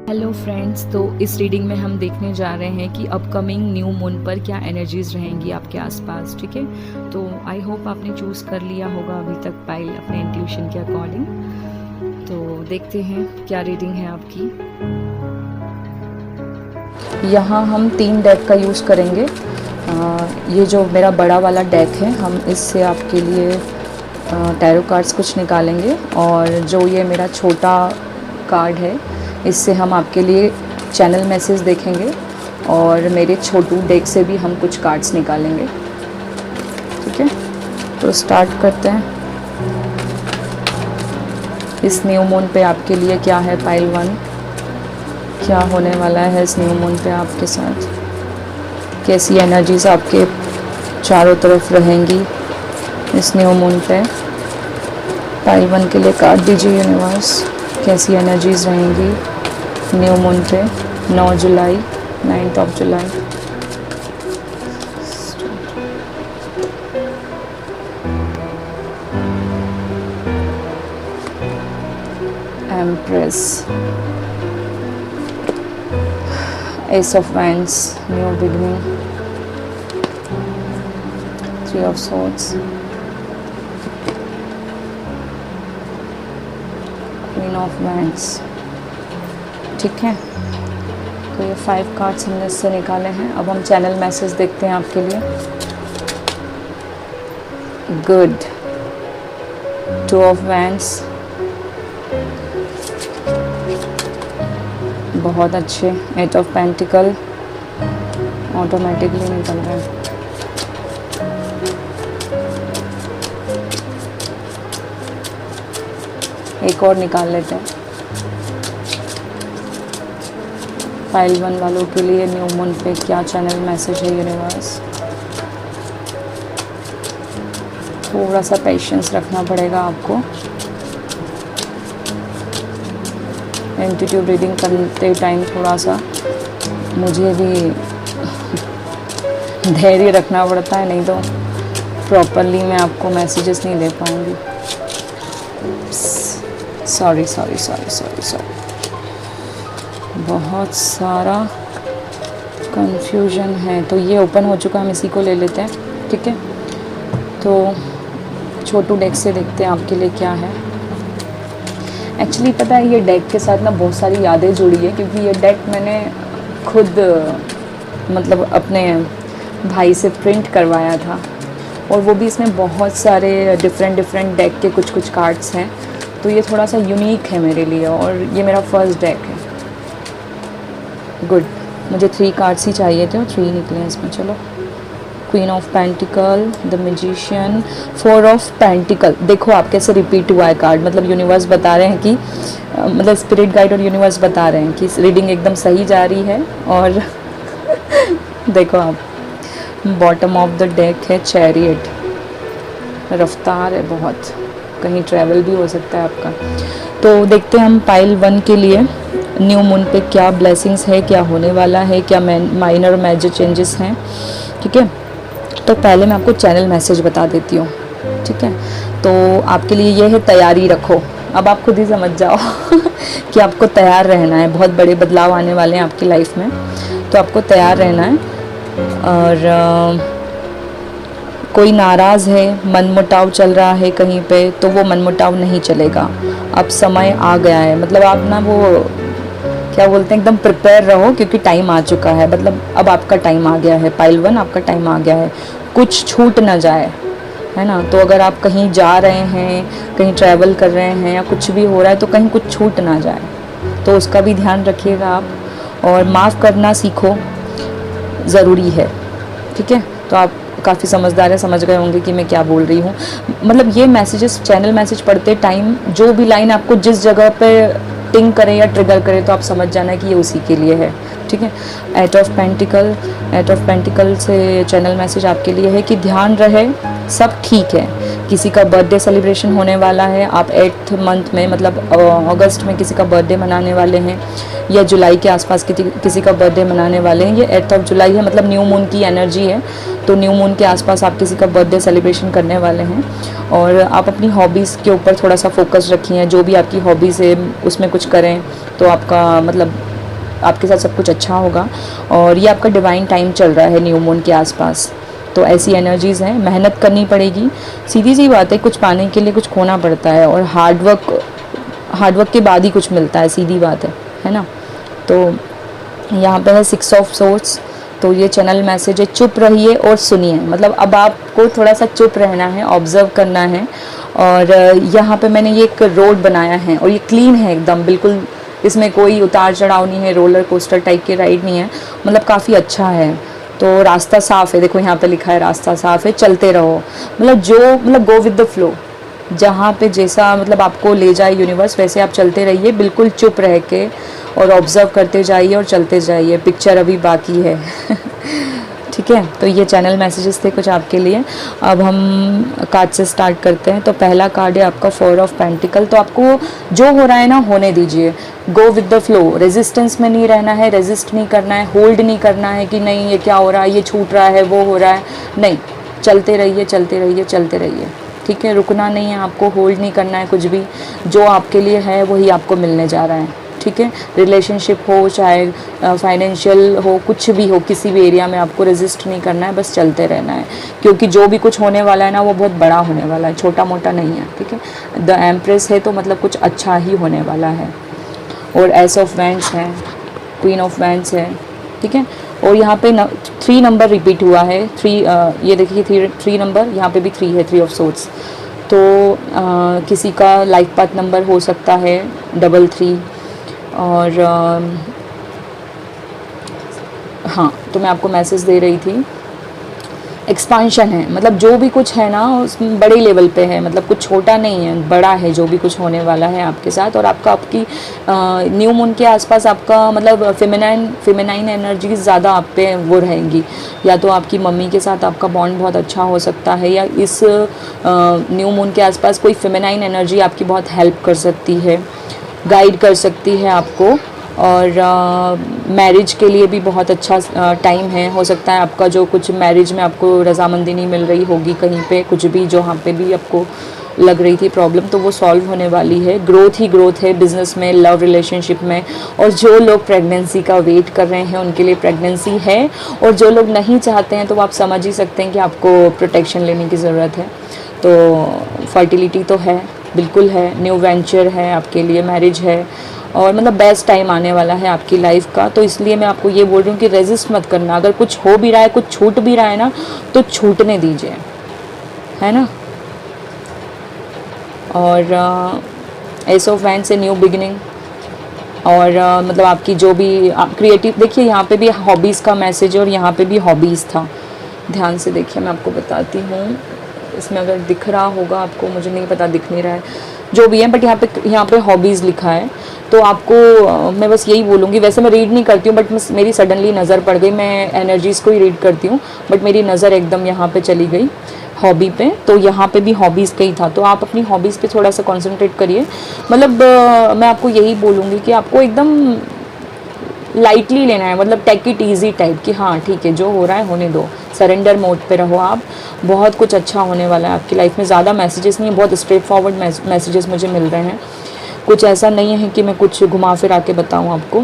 Hello friends, तो इस reading में हम देखने जा रहे हैं कि अपकमिंग न्यू मून पर क्या एनर्जीज रहेंगी आपके आसपास। ठीक है, तो आई होप आपने चूज़ कर लिया होगा अभी तक पाइल अपने इंट्यूशन के अकॉर्डिंग। तो देखते हैं क्या रीडिंग है आपकी। यहाँ हम 3 डेक का यूज़ करेंगे। ये जो मेरा बड़ा वाला डेक है, हम इससे आपके लिए टैरो कार्ड्स कुछ निकालेंगे, और जो ये मेरा छोटा कार्ड है इससे हम आपके लिए चैनल मैसेज देखेंगे, और मेरे छोटू डेक से भी हम कुछ कार्ड्स निकालेंगे। ठीक है, तो स्टार्ट करते हैं। इस न्यू मून पे आपके लिए क्या है पाइल 1, क्या होने वाला है इस न्यू मून पे आपके साथ, कैसी एनर्जीज आपके चारों तरफ रहेंगी इस न्यू मून पे। पाइल 1 के लिए कार्ड दीजिए यूनिवर्स, कैसी एनर्जीज रहेंगी न्यू मून पे 9 जुलाई, 9th of July. Empress, S of wands, new beginning, 3 of swords, queen of wands. ठीक है, तो ये 5 कार्ड्स हमने इससे निकाले हैं। अब हम चैनल मैसेज देखते हैं आपके लिए। गुड, 2 of वैंड्स, बहुत अच्छे। 8 of पेंटिकल ऑटोमेटिकली निकल रहा है। एक और निकाल लेते हैं पाइल 1 वालों के लिए न्यू मून पे क्या चैनल मैसेज है यूनिवर्स। थोड़ा सा पेशेंस रखना पड़ेगा आपको। इंट्यूटिव रीडिंग करते टाइम थोड़ा सा मुझे भी धैर्य रखना पड़ता है, नहीं तो प्रॉपरली मैं आपको मैसेजेस नहीं दे पाऊँगी। Sorry sorry sorry sorry sorry, बहुत सारा कंफ्यूजन है। तो ये ओपन हो चुका है, हम इसी को ले लेते हैं। ठीक है, तो छोटू डेक से देखते हैं आपके लिए क्या है। एक्चुअली पता है, ये डेक के साथ ना बहुत सारी यादें जुड़ी है, क्योंकि ये डेक मैंने खुद मतलब अपने भाई से प्रिंट करवाया था, और वो भी इसमें बहुत सारे डिफरेंट डेक के कुछ कार्ड्स हैं। तो ये थोड़ा सा यूनिक है मेरे लिए, और ये मेरा फर्स्ट डेक है। गुड, मुझे 3 कार्ड्स ही चाहिए थे और 3 निकले हैं इसमें। चलो, queen of pentacle, the magician, 4 of pentacle. देखो आप कैसे रिपीट हुआ है कार्ड, मतलब यूनिवर्स बता रहे हैं कि मतलब स्पिरिट गाइड और यूनिवर्स बता रहे हैं कि रीडिंग एकदम सही जा रही है। और देखो आप, बॉटम ऑफ द डेक है चैरियट, रफ्तार है बहुत, कहीं ट्रैवल भी हो सकता है आपका। तो देखते हैं हम पाइल 1 के लिए न्यू मून पे क्या ब्लेसिंग्स है, क्या होने वाला है, क्या माइनर और मेजर चेंजेस हैं। ठीक है, तो पहले मैं आपको चैनल मैसेज बता देती हूँ। ठीक है, तो आपके लिए ये है, तैयारी रखो। अब आप खुद ही समझ जाओ कि आपको तैयार रहना है, बहुत बड़े बदलाव आने वाले हैं आपकी लाइफ में, तो आपको तैयार रहना है। और कोई नाराज़ है, मनमुटाव चल रहा है कहीं पे, तो वो मनमुटाव नहीं चलेगा। अब समय आ गया है, मतलब आप ना वो क्या बोलते हैं, एकदम प्रिपेयर रहो, क्योंकि टाइम आ चुका है। मतलब अब आपका टाइम आ गया है पाइल 1, आपका टाइम आ गया है, कुछ छूट ना जाए, है ना। तो अगर आप कहीं जा रहे हैं, कहीं ट्रैवल कर रहे हैं, या कुछ भी हो रहा है, तो कहीं कुछ छूट ना जाए, तो उसका भी ध्यान रखिएगा आप। और माफ़ करना सीखो, ज़रूरी है। ठीक है, तो आप काफ़ी समझदार है, समझ गए होंगे कि मैं क्या बोल रही हूँ। मतलब ये मैसेजेस, चैनल मैसेज पढ़ते टाइम जो भी लाइन आपको जिस जगह पे टिंग करे या ट्रिगर करे, तो आप समझ जाना कि ये उसी के लिए है। ठीक है, 8 of पेंटिकल, 8 of पेंटिकल से चैनल मैसेज आपके लिए है कि ध्यान रहे, सब ठीक है। किसी का बर्थडे सेलिब्रेशन होने वाला है, आप 8th मंथ में, मतलब अगस्त में किसी का बर्थडे मनाने वाले हैं, या जुलाई के आसपास किसी का बर्थडे मनाने वाले हैं। ये 8th of जुलाई है, मतलब न्यू मून की एनर्जी है, तो न्यू मून के आसपास आप किसी का बर्थडे सेलिब्रेशन करने वाले हैं। और आप अपनी हॉबीज़ के ऊपर थोड़ा सा फोकस रखिए, जो भी आपकी हॉबीज़ है उसमें कुछ करें, तो आपका मतलब आपके साथ सब कुछ अच्छा होगा। और ये आपका डिवाइन टाइम चल रहा है न्यू मून के आसपास, तो ऐसी एनर्जीज़ हैं। मेहनत करनी पड़ेगी, सीधी सी बात है, कुछ पाने के लिए कुछ खोना पड़ता है, और हार्डवर्क के बाद ही कुछ मिलता है, सीधी बात है ना। तो यहाँ पे है 6 ऑफ सोर्ड्स। तो ये चैनल मैसेज है, चुप रहिए और सुनिए। मतलब अब आपको थोड़ा सा चुप रहना है, ऑब्जर्व करना है। और यहाँ पे मैंने ये एक रोड बनाया है, और ये क्लीन है एकदम, बिल्कुल इसमें कोई उतार चढ़ाव नहीं है, रोलर कोस्टर टाइप की राइड नहीं है, मतलब काफ़ी अच्छा है। तो रास्ता साफ़ है, देखो यहाँ पे लिखा है रास्ता साफ़ है, चलते रहो। मतलब गो विद द फ्लो, जहाँ पे जैसा मतलब आपको ले जाए यूनिवर्स, वैसे आप चलते रहिए, बिल्कुल चुप रह के, और ऑब्ज़र्व करते जाइए और चलते जाइए। पिक्चर अभी बाकी है ठीक है। तो ये चैनल मैसेजेस थे कुछ आपके लिए। अब हम कार्ड से स्टार्ट करते हैं। तो पहला कार्ड है आपका 4 ऑफ पेंटिकल। तो आपको जो हो रहा है ना, होने दीजिए, go with the flow, resistance में नहीं रहना है, रेजिस्ट नहीं करना है, होल्ड नहीं करना है कि नहीं ये क्या हो रहा है, ये छूट रहा है, वो हो रहा है, नहीं, चलते रहिए, चलते रहिए, चलते रहिए, ठीक है। रुकना नहीं है आपको, होल्ड नहीं करना है कुछ भी, जो आपके लिए है वही आपको मिलने जा रहा है, ठीक है। रिलेशनशिप हो, चाहे फाइनेंशियल हो, कुछ भी हो, किसी भी एरिया में आपको रेजिस्ट नहीं करना है, बस चलते रहना है, क्योंकि जो भी कुछ होने वाला है ना, वो बहुत बड़ा होने वाला है, छोटा मोटा नहीं है, ठीक है। द एम्प्रेस है, तो मतलब कुछ अच्छा ही होने वाला है। और एस ऑफ वैंड्स है, क्वीन ऑफ वैंड्स है, ठीक है। और यहाँ पे 3 नंबर रिपीट हुआ है, 3 ये देखिए 3 नंबर, यहाँ पे भी 3 है, 3 ऑफ सोर्ड्स। तो किसी का लाइफ पाथ नंबर हो सकता है 33। और हाँ, तो मैं आपको मैसेज दे रही थी, एक्सपांशन है, मतलब जो भी कुछ है ना उसमें बड़े लेवल पे है, मतलब कुछ छोटा नहीं है, बड़ा है जो भी कुछ होने वाला है आपके साथ। और आपकी न्यू मून के आसपास आपका मतलब फेमिनाइन एनर्जीज ज़्यादा आप पे वो रहेंगी, या तो आपकी मम्मी के साथ आपका बॉन्ड बहुत अच्छा हो सकता है, या इस न्यू मून के आसपास कोई फेमिनाइन एनर्जी आपकी बहुत हेल्प कर सकती है, गाइड कर सकती है आपको। और मैरिज के लिए भी बहुत अच्छा टाइम है। हो सकता है आपका जो कुछ मैरिज में आपको रजामंदी नहीं मिल रही होगी कहीं पे, कुछ भी जहाँ पे भी आपको लग रही थी प्रॉब्लम, तो वो सॉल्व होने वाली है। ग्रोथ ही ग्रोथ है बिजनेस में, लव रिलेशनशिप में। और जो लोग प्रेगनेंसी का वेट कर रहे हैं उनके लिए प्रेगनेंसी है, और जो लोग नहीं चाहते हैं तो आप समझ ही सकते हैं कि आपको प्रोटेक्शन लेने की ज़रूरत है। तो फर्टिलिटी तो है, बिल्कुल है, न्यू वेंचर है आपके लिए, मैरिज है, और मतलब बेस्ट टाइम आने वाला है आपकी लाइफ का। तो इसलिए मैं आपको ये बोल रही हूँ कि रेजिस्ट मत करना, अगर कुछ हो भी रहा है, कुछ छूट भी रहा है ना, तो छूटने दीजिए, है ना। और एस ऑफ वैंड से न्यू बिगिनिंग, और मतलब आपकी जो भी आप क्रिएटिव, देखिए यहाँ पे भी हॉबीज़ का मैसेज है, और यहाँ पे भी हॉबीज़ था, ध्यान से देखिए, मैं आपको बताती हूँ, इसमें अगर दिख रहा होगा आपको, मुझे नहीं पता, दिख नहीं रहा है, जो भी है, बट यहाँ पे हॉबीज़ लिखा है। तो आपको मैं बस यही बोलूँगी, वैसे मैं रीड नहीं करती हूँ, बट मेरी सडनली नज़र पड़ गई, मैं एनर्जीज़ को ही रीड करती हूँ, बट मेरी नज़र एकदम यहाँ पे चली गई हॉबी पे, तो यहाँ पे भी हॉबीज़ का ही था। तो आप अपनी हॉबीज़ पे थोड़ा सा कंसंट्रेट करिए। मतलब मैं आपको यही बोलूँगी कि आपको एकदम लाइटली लेना है, मतलब टेक इट ईजी टाइप कि हाँ ठीक है, जो हो रहा है होने दो, सरेंडर मोड पे रहो आप। बहुत कुछ अच्छा होने वाला है आपकी लाइफ में। ज़्यादा मैसेजेस नहीं है, बहुत स्ट्रेट फॉरवर्ड मैसेजेस मुझे मिल रहे हैं। कुछ ऐसा नहीं है कि मैं कुछ घुमा फिरा के बताऊँ आपको,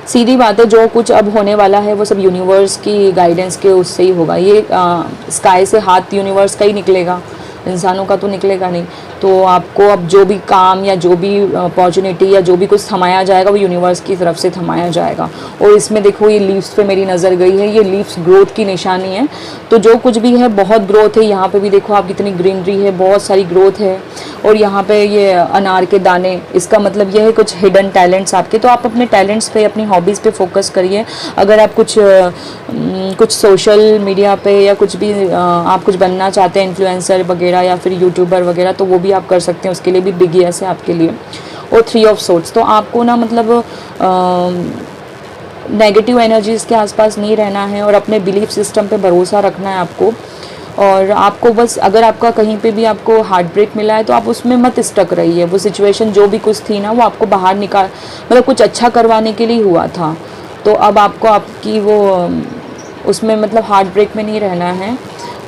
सीधी बात है, जो कुछ अब होने वाला है वो सब यूनिवर्स की गाइडेंस के उससे ही होगा। ये स्काई से हाथ यूनिवर्स का ही निकलेगा, इंसानों का तो निकलेगा नहीं। तो आपको अब जो भी काम या जो भी अपॉर्चुनिटी या जो भी कुछ थमाया जाएगा वो यूनिवर्स की तरफ से थमाया जाएगा। और इसमें देखो ये लीव्स पे मेरी नज़र गई है, ये लीव्स ग्रोथ की निशानी है। तो जो कुछ भी है बहुत ग्रोथ है। यहाँ पे भी देखो आप, कितनी ग्रीनरी है, बहुत सारी ग्रोथ है। और यहाँ पे ये अनार के दाने, इसका मतलब ये है कुछ हिडन टैलेंट्स आपके। तो आप अपने टैलेंट्स पे, अपनी हॉबीज़ पे फोकस करिए। अगर आप कुछ सोशल मीडिया पे या कुछ भी आप कुछ बनना चाहते हैं, इन्फ्लुएंसर वगैरह या फिर यूट्यूबर वगैरह, तो वो भी आप कर सकते हैं, उसके लिए भी बिग यस है आपके लिए। और 3 ऑफ सोर्ड्स, तो आपको ना मतलब नेगेटिव एनर्जीज़ के आसपास नहीं रहना है और अपने बिलीफ सिस्टम पे भरोसा रखना है आपको। और आपको बस, अगर आपका कहीं पे भी आपको हार्ट ब्रेक मिला है तो आप उसमें मत स्टक रहिए। वो सिचुएशन जो भी कुछ थी ना, वो आपको बाहर निकाल, मतलब कुछ अच्छा करवाने के लिए हुआ था। तो अब आपको आपकी वो उसमें मतलब हार्ट ब्रेक में नहीं रहना है।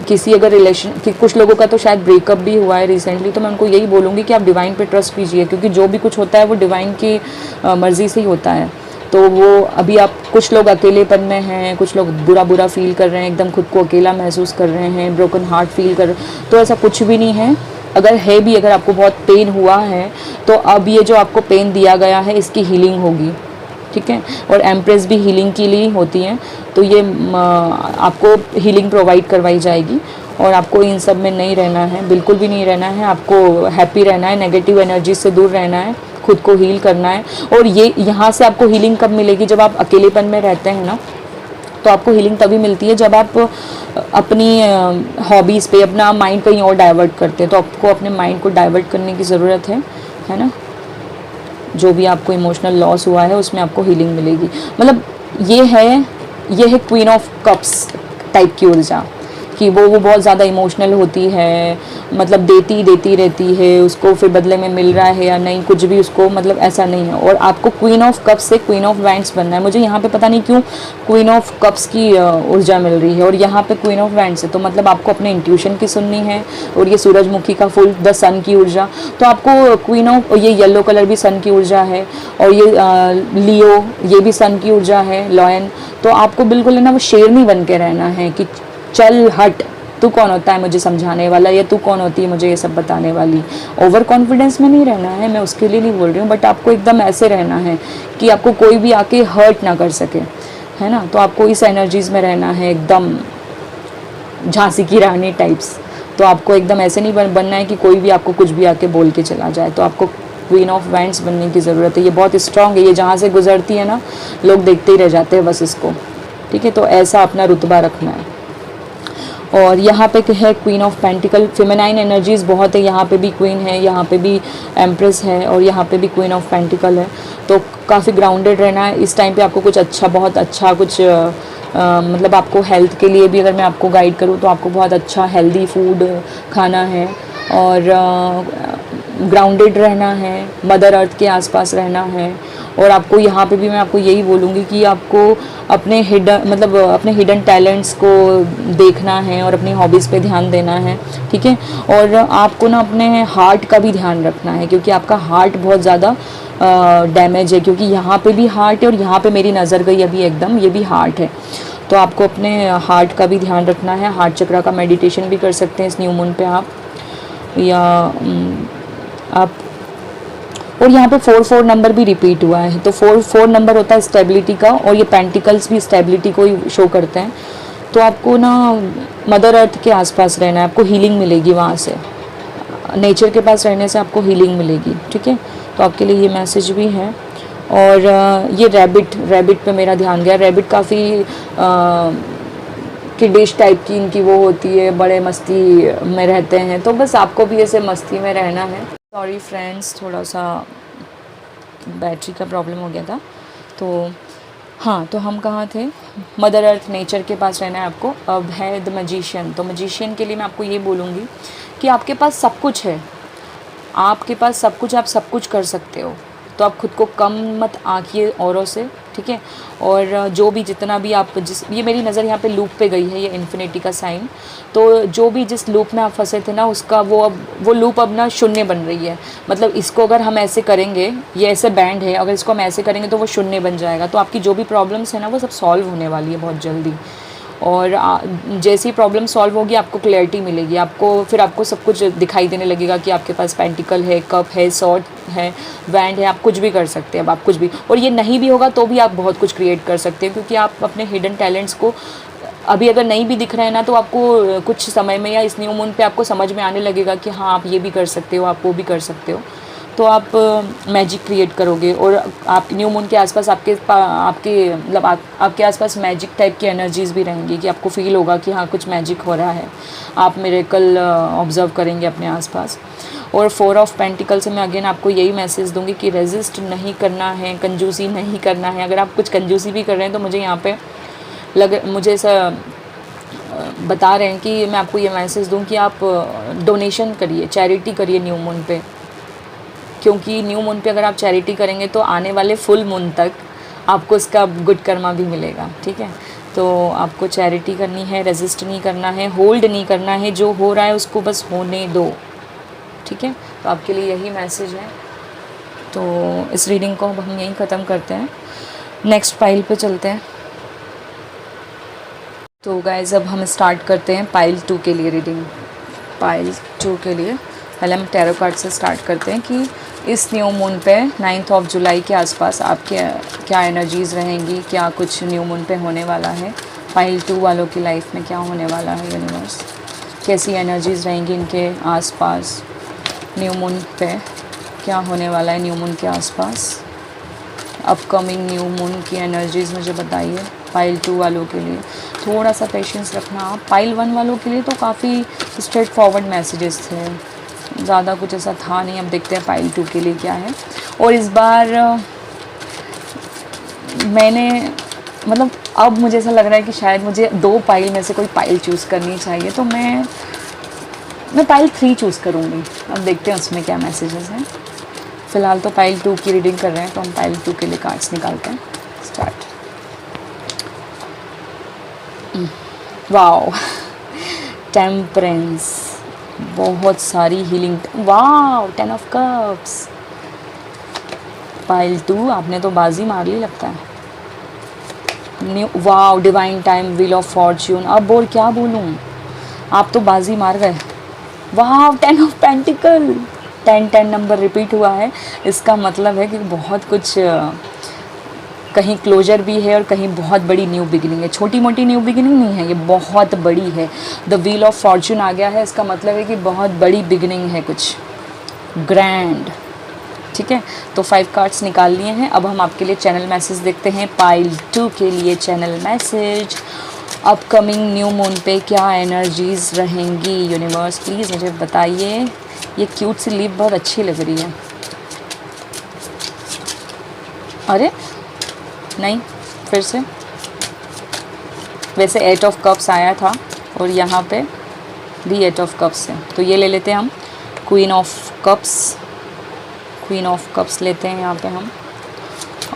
किसी अगर रिलेशन कि कुछ लोगों का तो शायद ब्रेकअप भी हुआ है रिसेंटली, तो मैं उनको यही बोलूँगी कि आप डिवाइन पे ट्रस्ट कीजिए, क्योंकि जो भी कुछ होता है वो डिवाइन की मर्ज़ी से ही होता है। तो वो अभी आप, कुछ लोग अकेलेपन में हैं, कुछ लोग बुरा बुरा फील कर रहे हैं, एकदम खुद को अकेला महसूस कर रहे हैं, ब्रोकन हार्ट फील कर रहे हैं, तो ऐसा कुछ भी नहीं है। अगर है भी, अगर आपको बहुत पेन हुआ है तो अब ये जो आपको पेन दिया गया है इसकी हीलिंग होगी, ठीक है। और एम्प्रेस भी हीलिंग के लिए होती हैं, तो ये आपको हीलिंग प्रोवाइड करवाई जाएगी और आपको इन सब में नहीं रहना है, बिल्कुल भी नहीं रहना है। आपको हैप्पी रहना है, नेगेटिव एनर्जी से दूर रहना है, खुद को हील करना है। और ये यहाँ से आपको हीलिंग कब मिलेगी? जब आप अकेलेपन में रहते हैं ना, तो आपको हीलिंग तभी मिलती है जब आप अपनी हॉबीज़ पे अपना माइंड कहीं और डाइवर्ट करते हैं। तो आपको अपने माइंड को डाइवर्ट करने की ज़रूरत है ना। जो भी आपको इमोशनल लॉस हुआ है उसमें आपको हीलिंग मिलेगी। मतलब ये है क्वीन ऑफ कप्स टाइप की ऊर्जा, कि वो बहुत ज़्यादा इमोशनल होती है, मतलब देती रहती है, उसको फिर बदले में मिल रहा है या नहीं कुछ भी उसको, मतलब ऐसा नहीं है। और आपको क्वीन ऑफ कप्स से क्वीन ऑफ वैंड्स बनना है। मुझे यहाँ पे पता नहीं क्यों क्वीन ऑफ कप्स की ऊर्जा मिल रही है और यहाँ पे क्वीन ऑफ वैंड्स है, तो मतलब आपको अपने इंट्यूशन की सुननी है। और ये सूरजमुखी का फूल, द सन की ऊर्जा, तो आपको क्वीन ऑफ, ये येलो कलर भी सन की ऊर्जा है, और ये लियो, ये भी सन की ऊर्जा है, लॉयन। तो आपको बिल्कुल है ना वो शेरनी बन के रहना है कि चल हट, तू कौन होता है मुझे समझाने वाला, या तू कौन होती है मुझे ये सब बताने वाली। ओवर कॉन्फिडेंस में नहीं रहना है, मैं उसके लिए नहीं बोल रही हूँ, बट आपको एकदम ऐसे रहना है कि आपको कोई भी आके हर्ट ना कर सके, है ना। तो आपको इस एनर्जीज में रहना है, एकदम झांसी की रानी टाइप्स। तो आपको एकदम ऐसे नहीं बनना है कि कोई भी आपको कुछ भी आके बोल के चला जाए। तो आपको क्वीन ऑफ वैंड्स बनने की ज़रूरत है। ये बहुत स्ट्रांग है, ये जहाँ से गुजरती है ना लोग देखते ही रह जाते हैं बस इसको, ठीक है। तो ऐसा अपना रुतबा रखना है। और यहाँ पे है queen of pentacle, feminine energies बहुत है, यहाँ पे भी क्वीन है, यहाँ पे भी एम्प्रेस है, और यहाँ पे भी क्वीन ऑफ पेंटिकल है। तो काफ़ी ग्राउंडेड रहना है इस टाइम पे। आपको कुछ अच्छा, बहुत अच्छा कुछ मतलब आपको हेल्थ के लिए भी अगर मैं आपको गाइड करूँ तो आपको बहुत अच्छा हेल्दी फूड खाना है, और ग्राउंडेड रहना है, मदर अर्थ के आसपास रहना है। और आपको यहाँ पे भी मैं आपको यही बोलूँगी कि आपको अपने हिडन टैलेंट्स को देखना है और अपनी हॉबीज़ पे ध्यान देना है, ठीक है। और आपको ना अपने हार्ट का भी ध्यान रखना है, क्योंकि आपका हार्ट बहुत ज़्यादा डैमेज है, क्योंकि यहाँ पे भी हार्ट है और यहाँ पे मेरी नज़र गई अभी एकदम, ये भी हार्ट है। तो आपको अपने हार्ट का भी ध्यान रखना है। हार्ट चक्रा का मेडिटेशन भी कर सकते हैं इस न्यू मून पे आप, या आप, और यहाँ पे 4 नंबर भी रिपीट हुआ है, तो 4 नंबर होता है स्टेबिलिटी का, और ये पेंटिकल्स भी स्टेबिलिटी को ही शो करते हैं। तो आपको ना मदर अर्थ के आसपास रहना है, आपको हीलिंग मिलेगी वहाँ से, नेचर के पास रहने से आपको हीलिंग मिलेगी, ठीक है। तो आपके लिए ये मैसेज भी है। और ये रैबिट पे मेरा ध्यान गया। रैबिट काफ़ी किडिश टाइप की इनकी वो होती है, बड़े मस्ती में रहते हैं, तो बस आपको भी ऐसे मस्ती में रहना है। सॉरी फ्रेंड्स, थोड़ा सा बैटरी का प्रॉब्लम हो गया था। तो हाँ, तो हम कहाँ थे? मदर अर्थ, नेचर के पास रहना है आपको। अब है द मैजिशियन। तो मैजिशियन के लिए मैं आपको ये बोलूँगी कि आपके पास सब कुछ है, आपके पास सब कुछ, आप सब कुछ कर सकते हो। तो आप खुद को कम मत आंकिए औरों से, ठीक है। और जो भी जितना भी आप ये मेरी नज़र यहाँ पे लूप पे गई है, ये इन्फिनिटी का साइन। तो जो भी जिस लूप में आप फंसे थे ना, उसका वो लूप अब ना शून्य बन रही है। मतलब इसको अगर हम ऐसे करेंगे, ये ऐसे बैंड है, अगर इसको हम ऐसे करेंगे तो वो शून्य बन जाएगा। तो आपकी जो भी प्रॉब्लम्स है ना वो सब सॉल्व होने वाली है बहुत जल्दी। और जैसे ही प्रॉब्लम सॉल्व होगी आपको क्लैरिटी मिलेगी, आपको सब कुछ दिखाई देने लगेगा कि आपके पास पेंटिकल है, कप है, सॉर्ड है, वैंड है, आप कुछ भी कर सकते हैं। अब आप कुछ भी, और ये नहीं भी होगा तो भी आप बहुत कुछ क्रिएट कर सकते हैं, क्योंकि आप अपने हिडन टैलेंट्स को अभी अगर नहीं भी दिख रहे हैं ना, तो आपको कुछ समय में या इस न्यू मून पे आपको समझ में आने लगेगा कि हाँ आप ये भी कर सकते हो, आप वो भी कर सकते हो। तो आप मैजिक क्रिएट करोगे। और आप न्यू मून के आसपास आपके आसपास मैजिक टाइप की एनर्जीज़ भी रहेंगी, कि आपको फील होगा कि हाँ कुछ मैजिक हो रहा है। आप मिरेकल ऑब्जर्व करेंगे अपने आसपास। और 4 ऑफ पेंटिकल से मैं अगेन आपको यही मैसेज दूंगी कि रेजिस्ट नहीं करना है, कंजूसी नहीं करना है। अगर आप कुछ कंजूसी भी कर रहे हैं तो मुझे यहाँ पे मुझे ऐसा बता रहे हैं कि मैं आपको ये मैसेज दूँ कि आप डोनेशन करिए, चैरिटी करिए न्यू मून पे। क्योंकि न्यू मून पे अगर आप चैरिटी करेंगे तो आने वाले फुल मून तक आपको इसका गुड कर्मा भी मिलेगा, ठीक है। तो आपको चैरिटी करनी है, रेजिस्ट नहीं करना है, होल्ड नहीं करना है, जो हो रहा है उसको बस होने दो, ठीक है। तो आपके लिए यही मैसेज है। तो इस रीडिंग को हम यहीं ख़त्म करते हैं। नेक्स्ट पाइल पे चलते हैं। तो गाइस अब हम स्टार्ट करते हैं पाइल 2 के लिए रीडिंग। पाइल 2 के लिए पहले हम टैरो कार्ड से स्टार्ट करते हैं कि इस न्यू मून पे 9 जुलाई के आसपास आपके क्या एनर्जीज़ रहेंगी, क्या कुछ न्यू मून पे होने वाला है, पाइल 2 वालों की लाइफ में क्या होने वाला है, यूनिवर्स कैसी एनर्जीज़ रहेंगी इनके आसपास, न्यू मून पे क्या होने वाला है, न्यू मून के आसपास अपकमिंग न्यू मून की एनर्जीज़ मुझे बताइए। पाइल 2 वालों के लिए थोड़ा सा पेशेंस रखना आप। पाइल 1 वालों के लिए तो काफ़ी स्ट्रेट फॉरवर्ड मैसेजेस थे, ज़्यादा कुछ ऐसा था नहीं। अब देखते हैं पाइल 2 के लिए क्या है। और इस बार मैंने मतलब अब मुझे ऐसा लग रहा है कि शायद मुझे 2 पाइल में से कोई पाइल चूज़ करनी चाहिए, तो मैं पाइल 3 चूज़ करूँगी। अब देखते हैं उसमें क्या मैसेजेस हैं। फ़िलहाल तो पाइल 2 की रीडिंग कर रहे हैं, तो हम पाइल 2 के लिए कार्ड्स निकालते हैं। स्टार्ट। वाओ, टेम्परेंस, बहुत सारी healing. Wow, 10 of cups. Pile 2 आपने तो बाजी मार ली लगता है। New, wow, divine time, wheel of Fortune. अब और क्या बोलूँ, आप तो बाजी मार गए। Wow, 10 of pentacle. 10 number repeat हुआ है, इसका मतलब है कि बहुत कुछ कहीं क्लोजर भी है और कहीं बहुत बड़ी न्यू बिगिनिंग है। छोटी मोटी न्यू बिगिनिंग नहीं है, ये बहुत बड़ी है। द व्हील ऑफ फॉर्च्यून आ गया है, इसका मतलब है कि बहुत बड़ी बिगिनिंग है, कुछ ग्रैंड। ठीक है, तो 5 कार्ड्स निकाल लिए हैं। अब हम आपके लिए चैनल मैसेज देखते हैं। पाइल 2 के लिए channel message, upcoming new moon पे क्या एनर्जीज़ रहेंगी, यूनिवर्स प्लीज़ मुझे बताइए। ये क्यूट सी लीफ बहुत अच्छी लग रही है। अरे नहीं, फिर से वैसे 8 ऑफ कप्स आया था और यहाँ पे भी 8 ऑफ कप्स है, तो ये ले लेते हैं हम। Queen of cups, queen of cups लेते हैं यहाँ पे हम।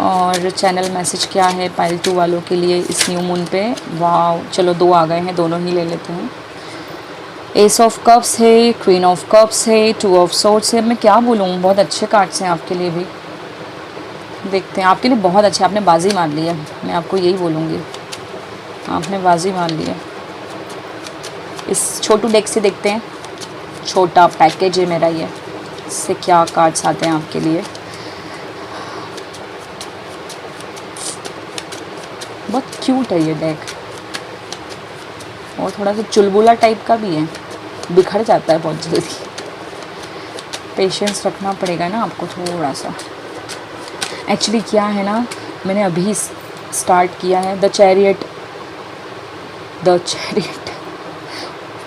और चैनल मैसेज क्या है पाइल 2 वालों के लिए इस न्यू मून पे। वाओ, चलो 2 आ गए हैं, दोनों ही ले लेते हैं। एस ऑफ कप्स है, क्वीन ऑफ कप्स है, 2 ऑफ सोर्ड्स है। मैं क्या बोलूँ, बहुत अच्छे कार्ड्स हैं आपके लिए भी। देखते हैं, आपके लिए बहुत अच्छा, आपने बाजी मार ली है, मैं आपको यही बोलूँगी, आपने बाजी मार ली है। इस छोटू डेक से देखते हैं, छोटा पैकेज है मेरा ये, इससे क्या कार्ड्स आते हैं आपके लिए। बहुत क्यूट है ये डेक, और थोड़ा सा चुलबुला टाइप का भी है, बिखर जाता है बहुत जल्दी। पेशेंस रखना पड़ेगा ना आपको थोड़ा सा। एक्चुअली क्या है ना, मैंने अभी स्टार्ट किया है। द चैरियट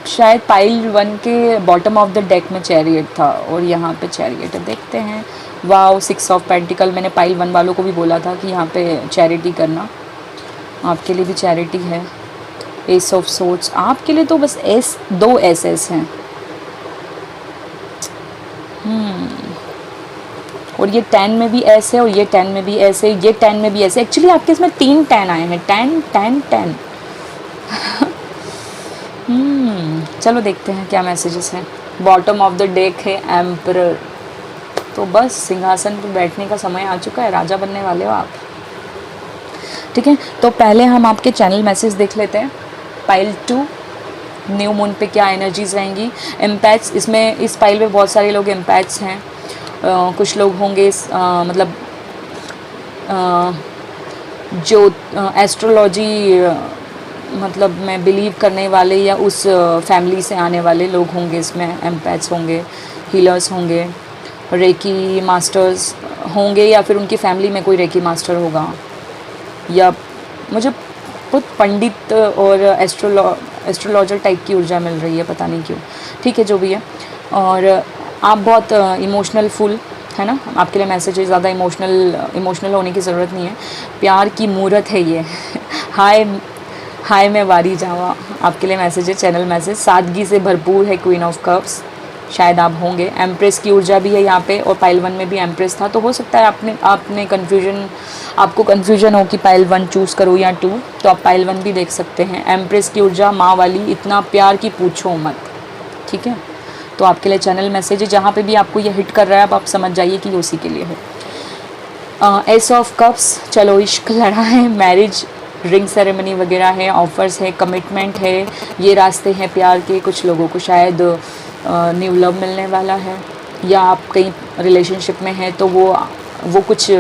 शायद पाइल 1 के बॉटम ऑफ द डेक में चैरियट था और यहाँ पे चैरियट है। देखते हैं। Wow, 6 of pentacle. मैंने पाइल 1 वालों को भी बोला था कि यहाँ पे चैरिटी करना, आपके लिए भी चैरिटी है। एस ऑफ सोर्ड्स, आपके लिए तो बस दो एस हैं। और ये 10 में भी ऐसे है और ये 10 में भी ऐसे, ये 10 में भी ऐसे। एक्चुअली आपके इसमें 3 10 आए हैं, 10 10 10। चलो देखते हैं क्या मैसेजेस हैं। बॉटम ऑफ द डेक है एम्परर, तो बस सिंहासन पर बैठने का समय आ चुका है, राजा बनने वाले हो आप। ठीक है, तो पहले हम आपके चैनल मैसेज देख लेते हैं। पाइल 2 न्यू मून पे क्या एनर्जीज रहेंगी। एम्पैथ्स, इसमें इस पाइल में बहुत सारे लोग एम्पैथ्स हैं। कुछ लोग होंगे मतलब जो एस्ट्रोलॉजी मतलब में बिलीव करने वाले या उस फैमिली से आने वाले लोग होंगे। इसमें एम्पैथ्स होंगे, हीलर्स होंगे, रेकी मास्टर्स होंगे, या फिर उनकी फैमिली में कोई रेकी मास्टर होगा, या मुझे बहुत पंडित और एस्ट्रोलॉजर टाइप की ऊर्जा मिल रही है, पता नहीं क्यों। ठीक है, जो भी है। और आप बहुत इमोशनल फुल है ना, आपके लिए मैसेज है। ज़्यादा इमोशनल होने की ज़रूरत नहीं है, प्यार की मूरत है ये। हाय मैं वारी जावा, आपके लिए मैसेज है चैनल मैसेज। सादगी से भरपूर है क्वीन ऑफ कप्स, शायद आप होंगे। एम्प्रेस की ऊर्जा भी है यहाँ पे, और पाइल 1 में भी एम्प्रेस था, तो हो सकता है आपको कन्फ्यूजन हो कि पाइल 1 चूज़ करो या 2, तो आप पाइल 1 भी देख सकते हैं। एम्प्रेस की ऊर्जा माँ वाली, इतना प्यार की पूछो मत। ठीक है, तो आपके लिए चैनल मैसेज है। जहाँ पे भी आपको ये हिट कर रहा है, अब आप समझ जाइए कि उसी के लिए है। एस ऑफ कप्स, चलो इश्क लड़ा है, मैरिज रिंग सेरेमनी वगैरह है, ऑफर्स है, कमिटमेंट है, ये रास्ते हैं प्यार के। कुछ लोगों को शायद न्यू लव मिलने वाला है, या आप कहीं रिलेशनशिप में हैं तो वो कुछ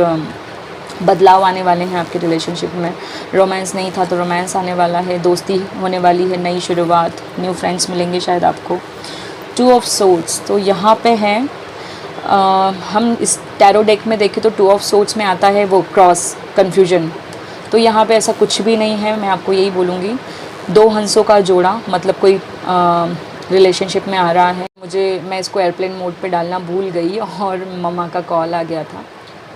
बदलाव आने वाले हैं आपके रिलेशनशिप में। रोमांस नहीं था तो रोमांस आने वाला है, दोस्ती होने वाली है, नई शुरुआत, न्यू फ्रेंड्स मिलेंगे शायद आपको। टू ऑफ सोर्ड्स, तो यहाँ पे है हम इस टैरो डेक में देखें तो टू ऑफ सोर्ड्स में आता है वो क्रॉस, कन्फ्यूजन। तो यहाँ पे ऐसा कुछ भी नहीं है, मैं आपको यही बोलूँगी। दो हंसों का जोड़ा, मतलब कोई रिलेशनशिप में आ रहा है। मैं इसको एयरप्लेन मोड पे डालना भूल गई और मम्मा का कॉल आ गया था,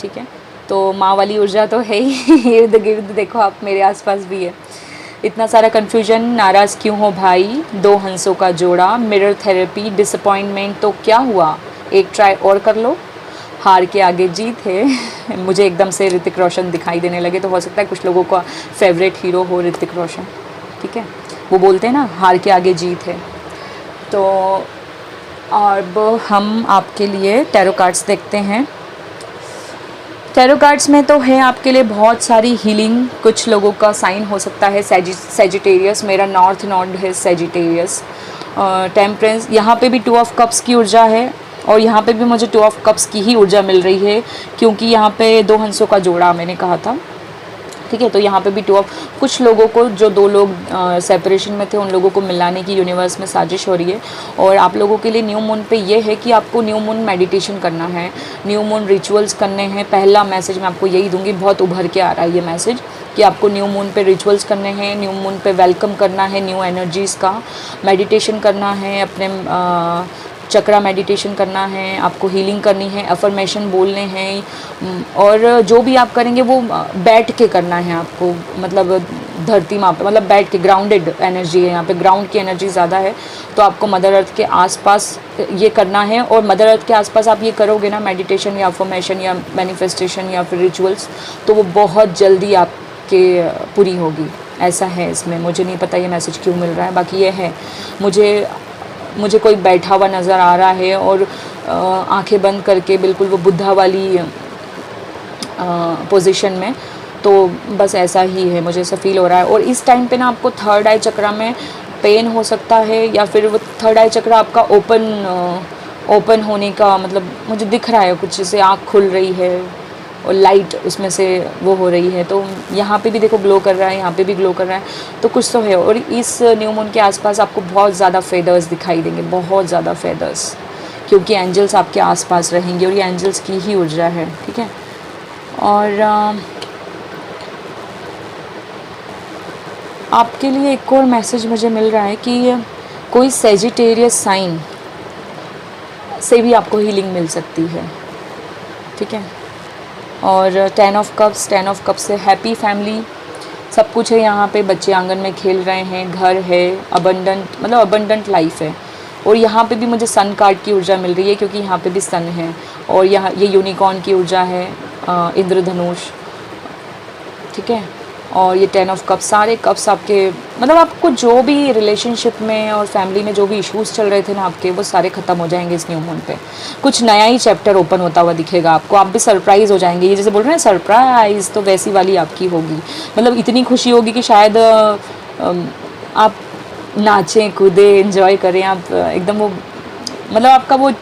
ठीक है। तो माँ वाली ऊर्जा तो है ही, इर्द गिर्द देखो आप, मेरे आसपास भी है। इतना सारा कन्फ्यूजन, नाराज़ क्यों हो भाई, दो हंसों का जोड़ा, मिरर थेरेपी, डिसअपॉइंटमेंट, तो क्या हुआ, एक ट्राई और कर लो, हार के आगे जीत है। मुझे एकदम से ऋतिक रोशन दिखाई देने लगे, तो हो सकता है कुछ लोगों का फेवरेट हीरो हो ऋतिक रोशन, ठीक है। वो बोलते हैं ना, हार के आगे जीत है। तो अब हम आपके लिए टैरो कार्ड्स देखते हैं। टैरो कार्ड्स में तो है आपके लिए बहुत सारी हीलिंग। कुछ लोगों का साइन हो सकता है सेजिटेरियस, मेरा नॉर्थ नोड है सेजिटेरियस। टेम्परेंस, यहाँ पे भी टू ऑफ कप्स की ऊर्जा है, और यहाँ पे भी मुझे टू ऑफ कप्स की ही ऊर्जा मिल रही है, क्योंकि यहाँ पे दो हंसों का जोड़ा मैंने कहा था, ठीक है। तो यहाँ पे भी टू ऑफ, कुछ लोगों को, जो दो लोग सेपरेशन में थे, उन लोगों को मिलाने की यूनिवर्स में साजिश हो रही है। और आप लोगों के लिए न्यू मून पे ये है कि आपको न्यू मून मेडिटेशन करना है, न्यू मून रिचुअल्स करने हैं। पहला मैसेज मैं आपको यही दूंगी, बहुत उभर के आ रहा है ये मैसेज, कि आपको न्यू मून पे रिचुअल्स करने हैं, न्यू मून पे वेलकम करना है न्यू एनर्जीज़ का, मेडिटेशन करना है, अपने चक्रा मेडिटेशन करना है, आपको हीलिंग करनी है, अफर्मेशन बोलने हैं। और जो भी आप करेंगे वो बैठ के करना है आपको, मतलब धरती माँ पे, मतलब बैठ के, ग्राउंडेड एनर्जी है यहाँ पे, ग्राउंड की एनर्जी ज़्यादा है। तो आपको मदर अर्थ के आसपास ये करना है, और मदर अर्थ के आसपास आप ये करोगे ना, मेडिटेशन या अफर्मेशन या मैनिफेस्टेशन या फिर रिचुअल्स, तो वो बहुत जल्दी आपके पूरी होगी। ऐसा है इसमें, मुझे नहीं पता ये मैसेज क्यों मिल रहा है, बाकी ये है। मुझे कोई बैठा हुआ नज़र आ रहा है, और आंखें बंद करके, बिल्कुल वो बुद्धा वाली पोजीशन में। तो बस ऐसा ही है, मुझे ऐसा फील हो रहा है। और इस टाइम पे ना आपको थर्ड आई चक्रा में पेन हो सकता है, या फिर वो थर्ड आई चक्रा आपका ओपन होने का, मतलब मुझे दिख रहा है कुछ, जैसे आँख खुल रही है और लाइट उसमें से वो हो रही है। तो यहाँ पे भी देखो ग्लो कर रहा है, यहाँ पे भी ग्लो कर रहा है, तो कुछ तो है। और इस न्यू मून के आसपास आपको बहुत ज़्यादा फेदर्स दिखाई देंगे, बहुत ज़्यादा फेदर्स, क्योंकि एंजल्स आपके आसपास रहेंगे, और ये एंजल्स की ही ऊर्जा है, ठीक है। और आपके लिए एक और मैसेज मुझे मिल रहा है कि कोई सेजिटेरियस साइन से भी आपको हीलिंग मिल सकती है, ठीक है। और टेन ऑफ कप्स से हैप्पी फैमिली, सब कुछ है यहाँ पे, बच्चे आंगन में खेल रहे हैं, घर है, अबंडेंट, मतलब अबंडेंट लाइफ है। और यहाँ पे भी मुझे सन कार्ड की ऊर्जा मिल रही है, क्योंकि यहाँ पे भी सन है, और यहाँ ये यूनिकॉर्न की ऊर्जा है, इंद्रधनुष, ठीक है। और ये टेन ऑफ कप्स, सारे कप्स आपके, मतलब आपको जो भी रिलेशनशिप में और फैमिली में जो भी इश्यूज़ चल रहे थे ना आपके, वो सारे ख़त्म हो जाएंगे इस न्यू मून पे। कुछ नया ही चैप्टर ओपन होता हुआ दिखेगा आपको, आप भी सरप्राइज़ हो जाएंगे। ये जैसे बोल रहे हैं सरप्राइज़, तो वैसी वाली आपकी होगी, मतलब इतनी खुशी होगी कि शायद आप नाचें, कूदें, एंजॉय करें, आप एकदम वो, मतलब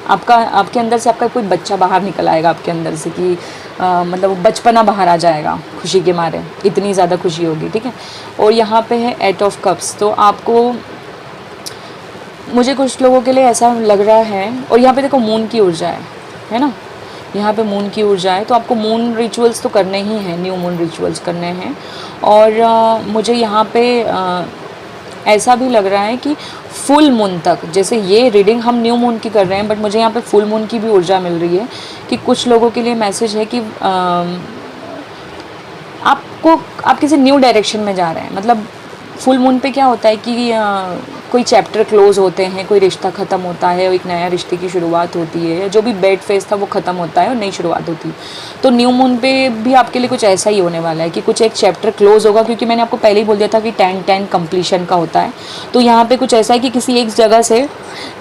आपके अंदर से आपका कोई बच्चा बाहर निकल आएगा आपके अंदर से, कि मतलब वो बचपना बाहर आ जाएगा खुशी के मारे, इतनी ज़्यादा खुशी होगी, ठीक है। और यहाँ पे है एट ऑफ कप्स, तो आपको, मुझे कुछ लोगों के लिए ऐसा लग रहा है, और यहाँ पे देखो मून की ऊर्जा है ना, यहाँ पे मून की ऊर्जा है, तो आपको मून रिचुअल्स तो करने ही हैं, न्यू मून रिचुअल्स करने हैं। और मुझे यहाँ पे ऐसा भी लग रहा है कि फुल मून तक, जैसे ये रीडिंग हम न्यू मून की कर रहे हैं, बट मुझे यहाँ पे फुल मून की भी ऊर्जा मिल रही है, कि कुछ लोगों के लिए मैसेज है कि आप किसी न्यू डायरेक्शन में जा रहे हैं। मतलब फुल मून पे क्या होता है कि कोई चैप्टर क्लोज़ होते हैं, कोई रिश्ता ख़त्म होता है और एक नया रिश्ते की शुरुआत होती है, जो भी बैड फेज था वो ख़त्म होता है और नई शुरुआत होती है। तो न्यू मून पे भी आपके लिए कुछ ऐसा ही होने वाला है कि कुछ एक चैप्टर क्लोज़ होगा, क्योंकि मैंने आपको पहले ही बोल दिया था कि 10-10 कंप्लीशन का होता है। तो यहाँ पे कुछ ऐसा है कि किसी एक जगह से,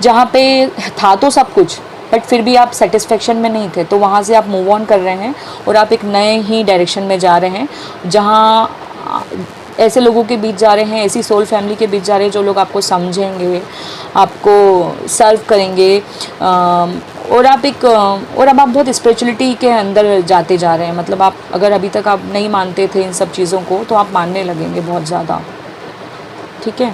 जहाँ पे था तो सब कुछ, बट फिर भी आप सेटिस्फेक्शन में नहीं थे, तो वहाँ से आप मूव ऑन कर रहे हैं और आप एक नए ही डायरेक्शन में जा रहे हैं, जहाँ ऐसे लोगों के बीच जा रहे हैं, ऐसी सोल फैमिली के बीच जा रहे हैं जो लोग आपको समझेंगे, आपको सर्व करेंगे, और अब आप बहुत स्पिरिचुअलिटी के अंदर जाते जा रहे हैं। मतलब आप अगर अभी तक आप नहीं मानते थे इन सब चीज़ों को, तो आप मानने लगेंगे बहुत ज़्यादा, ठीक है।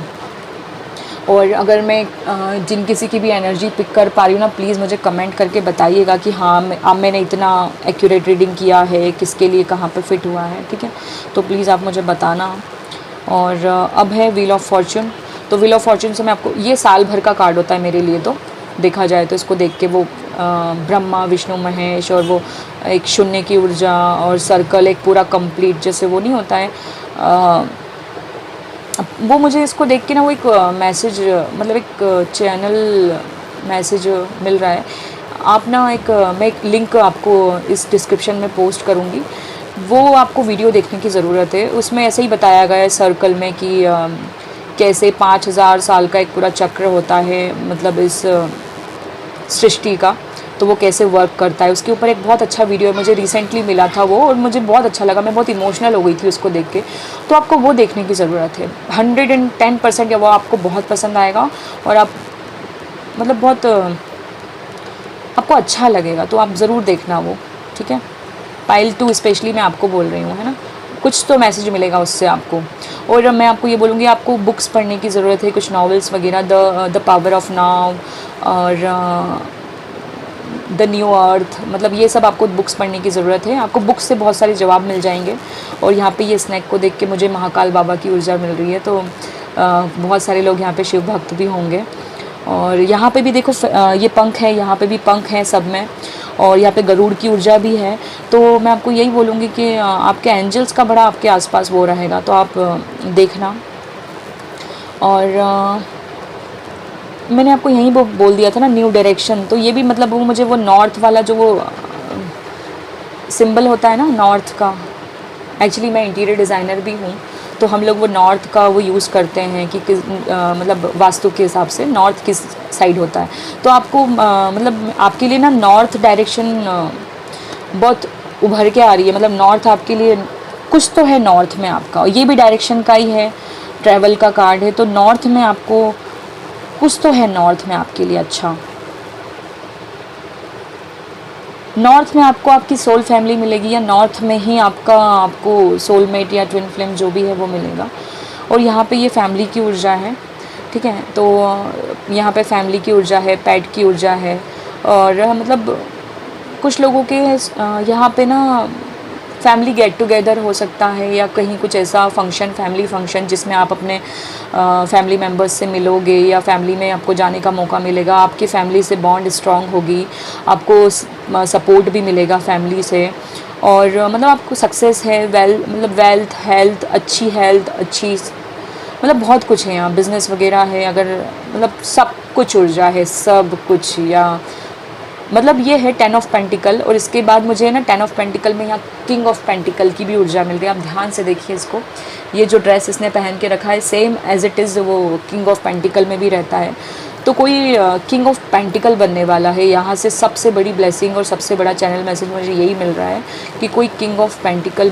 और अगर मैं जिन किसी की भी एनर्जी पिक कर पा रही हूँ ना, प्लीज़ मुझे कमेंट करके बताइएगा कि हाँ अब मैंने इतना एक्यूरेट रीडिंग किया है, किसके लिए कहाँ पे फिट हुआ है, ठीक है। तो प्लीज़ आप मुझे बताना। और अब है व्हील ऑफ फॉर्च्यून। तो व्हील ऑफ फॉर्च्यून से मैं आपको, ये साल भर का कार्ड होता है मेरे लिए, तो देखा जाए तो इसको देख के वो ब्रह्मा विष्णु महेश और वो एक शून्य की ऊर्जा और सर्कल एक पूरा कंप्लीट, जैसे वो नहीं होता है, वो मुझे इसको देख के ना वो एक मैसेज, मतलब एक चैनल मैसेज मिल रहा है। आप ना मैं एक लिंक आपको इस डिस्क्रिप्शन में पोस्ट करूँगी, वो आपको वीडियो देखने की ज़रूरत है। उसमें ऐसे ही बताया गया है सर्कल में कि कैसे 5000 साल का एक पूरा चक्र होता है, मतलब इस सृष्टि का, तो वो कैसे वर्क करता है, उसके ऊपर एक बहुत अच्छा वीडियो है, मुझे रिसेंटली मिला था वो, और मुझे बहुत अच्छा लगा, मैं बहुत इमोशनल हो गई थी उसको देख के। तो आपको वो देखने की ज़रूरत है, 110% या वो आपको बहुत पसंद आएगा और आप मतलब बहुत आपको अच्छा लगेगा, तो आप ज़रूर देखना वो, ठीक है। पाइल 2 स्पेशली मैं आपको बोल रही हूँ, है ना, कुछ तो मैसेज मिलेगा उससे आपको। और मैं आपको ये बोलूँगी, आपको बुक्स पढ़ने की ज़रूरत है, कुछ नॉवेल्स वगैरह, द पावर ऑफ नाउ और द न्यू अर्थ, मतलब ये सब आपको बुक्स पढ़ने की ज़रूरत है। आपको बुक्स से बहुत सारे जवाब मिल जाएंगे। और यहाँ पे ये स्नैक को देख के मुझे महाकाल बाबा की ऊर्जा मिल रही है, तो बहुत सारे लोग यहाँ पे शिव भक्त भी होंगे। और यहाँ पे भी देखो ये पंख है, यहाँ पे भी पंख हैं सब में, और यहाँ पे गरुड़ की ऊर्जा भी है। तो मैं आपको यही बोलूँगी कि आपके एंजल्स का बड़ा आपके आसपास वो रहेगा, तो आप देखना। और मैंने आपको यहीं वो बोल दिया था ना, न्यू डायरेक्शन, तो ये भी मतलब वो मुझे वो नॉर्थ वाला जो वो सिंबल होता है ना नॉर्थ का, एक्चुअली मैं इंटीरियर डिज़ाइनर भी हूँ, तो हम लोग वो नॉर्थ का वो यूज़ करते हैं कि मतलब वास्तु के हिसाब से नॉर्थ किस साइड होता है। तो आपको मतलब आपके लिए ना नॉर्थ डायरेक्शन बहुत उभर के आ रही है, मतलब नॉर्थ आपके लिए कुछ तो है नॉर्थ में आपका, ये भी डायरेक्शन का ही है, ट्रैवल का कार्ड है, तो नॉर्थ में आपको कुछ तो है, नॉर्थ में आपके लिए अच्छा। नॉर्थ में आपको आपकी सोल फैमिली मिलेगी, या नॉर्थ में ही आपको सोलमेट या ट्विन फ्लेम जो भी है वो मिलेगा। और यहाँ पे ये फैमिली की ऊर्जा है, ठीक है। तो यहाँ पे फैमिली की ऊर्जा है, पेट की ऊर्जा है, और मतलब कुछ लोगों के यहाँ पे ना फैमिली गेट टुगेदर हो सकता है, या कहीं कुछ ऐसा फंक्शन, फैमिली फंक्शन, जिसमें आप अपने फैमिली मेम्बर्स से मिलोगे, या फैमिली में आपको जाने का मौका मिलेगा, आपकी फैमिली से बॉन्ड स्ट्रॉन्ग होगी, आपको सपोर्ट भी मिलेगा फैमिली से। और मतलब आपको सक्सेस है, मतलब वेल्थ, हेल्थ अच्छी, मतलब बहुत कुछ है यहाँ, बिज़नेस वगैरह है, अगर मतलब सब कुछ ऊर्जा है, सब कुछ। या मतलब ये है 10 ऑफ पेंटिकल, और इसके बाद मुझे ना 10 ऑफ पेंटिकल में यहाँ किंग ऑफ पेंटिकल की भी ऊर्जा मिल रही है। आप ध्यान से देखिए इसको, ये जो ड्रेस इसने पहन के रखा है सेम एज इट इज़ वो किंग ऑफ पेंटिकल में भी रहता है। तो कोई किंग ऑफ पेंटिकल बनने वाला है यहाँ से। सबसे बड़ी ब्लेसिंग और सबसे बड़ा चैनल मैसेज मुझे यही मिल रहा है कि कोई किंग ऑफ पेंटिकल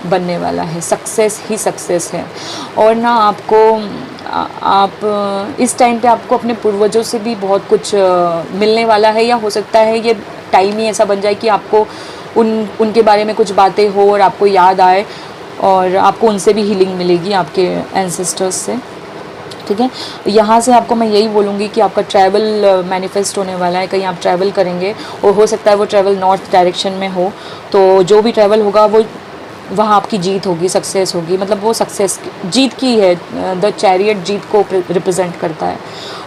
बनने वाला है, सक्सेस ही सक्सेस है। और ना आपको आप इस टाइम पे आपको अपने पूर्वजों से भी बहुत कुछ मिलने वाला है, या हो सकता है ये टाइम ही ऐसा बन जाए कि आपको उनके बारे में कुछ बातें हो और आपको याद आए, और आपको उनसे भी हीलिंग मिलेगी, आपके एंसेस्टर्स से, ठीक है। यहाँ से आपको मैं यही बोलूँगी कि आपका ट्रैवल मैनिफेस्ट होने वाला है, कहीं आप ट्रैवल करेंगे, और हो सकता है वो ट्रैवल नॉर्थ डायरेक्शन में हो, तो जो भी ट्रैवल होगा वो वहाँ आपकी जीत होगी, सक्सेस होगी, मतलब वो सक्सेस जीत की है। द चैरियट जीत को रिप्रेजेंट करता है।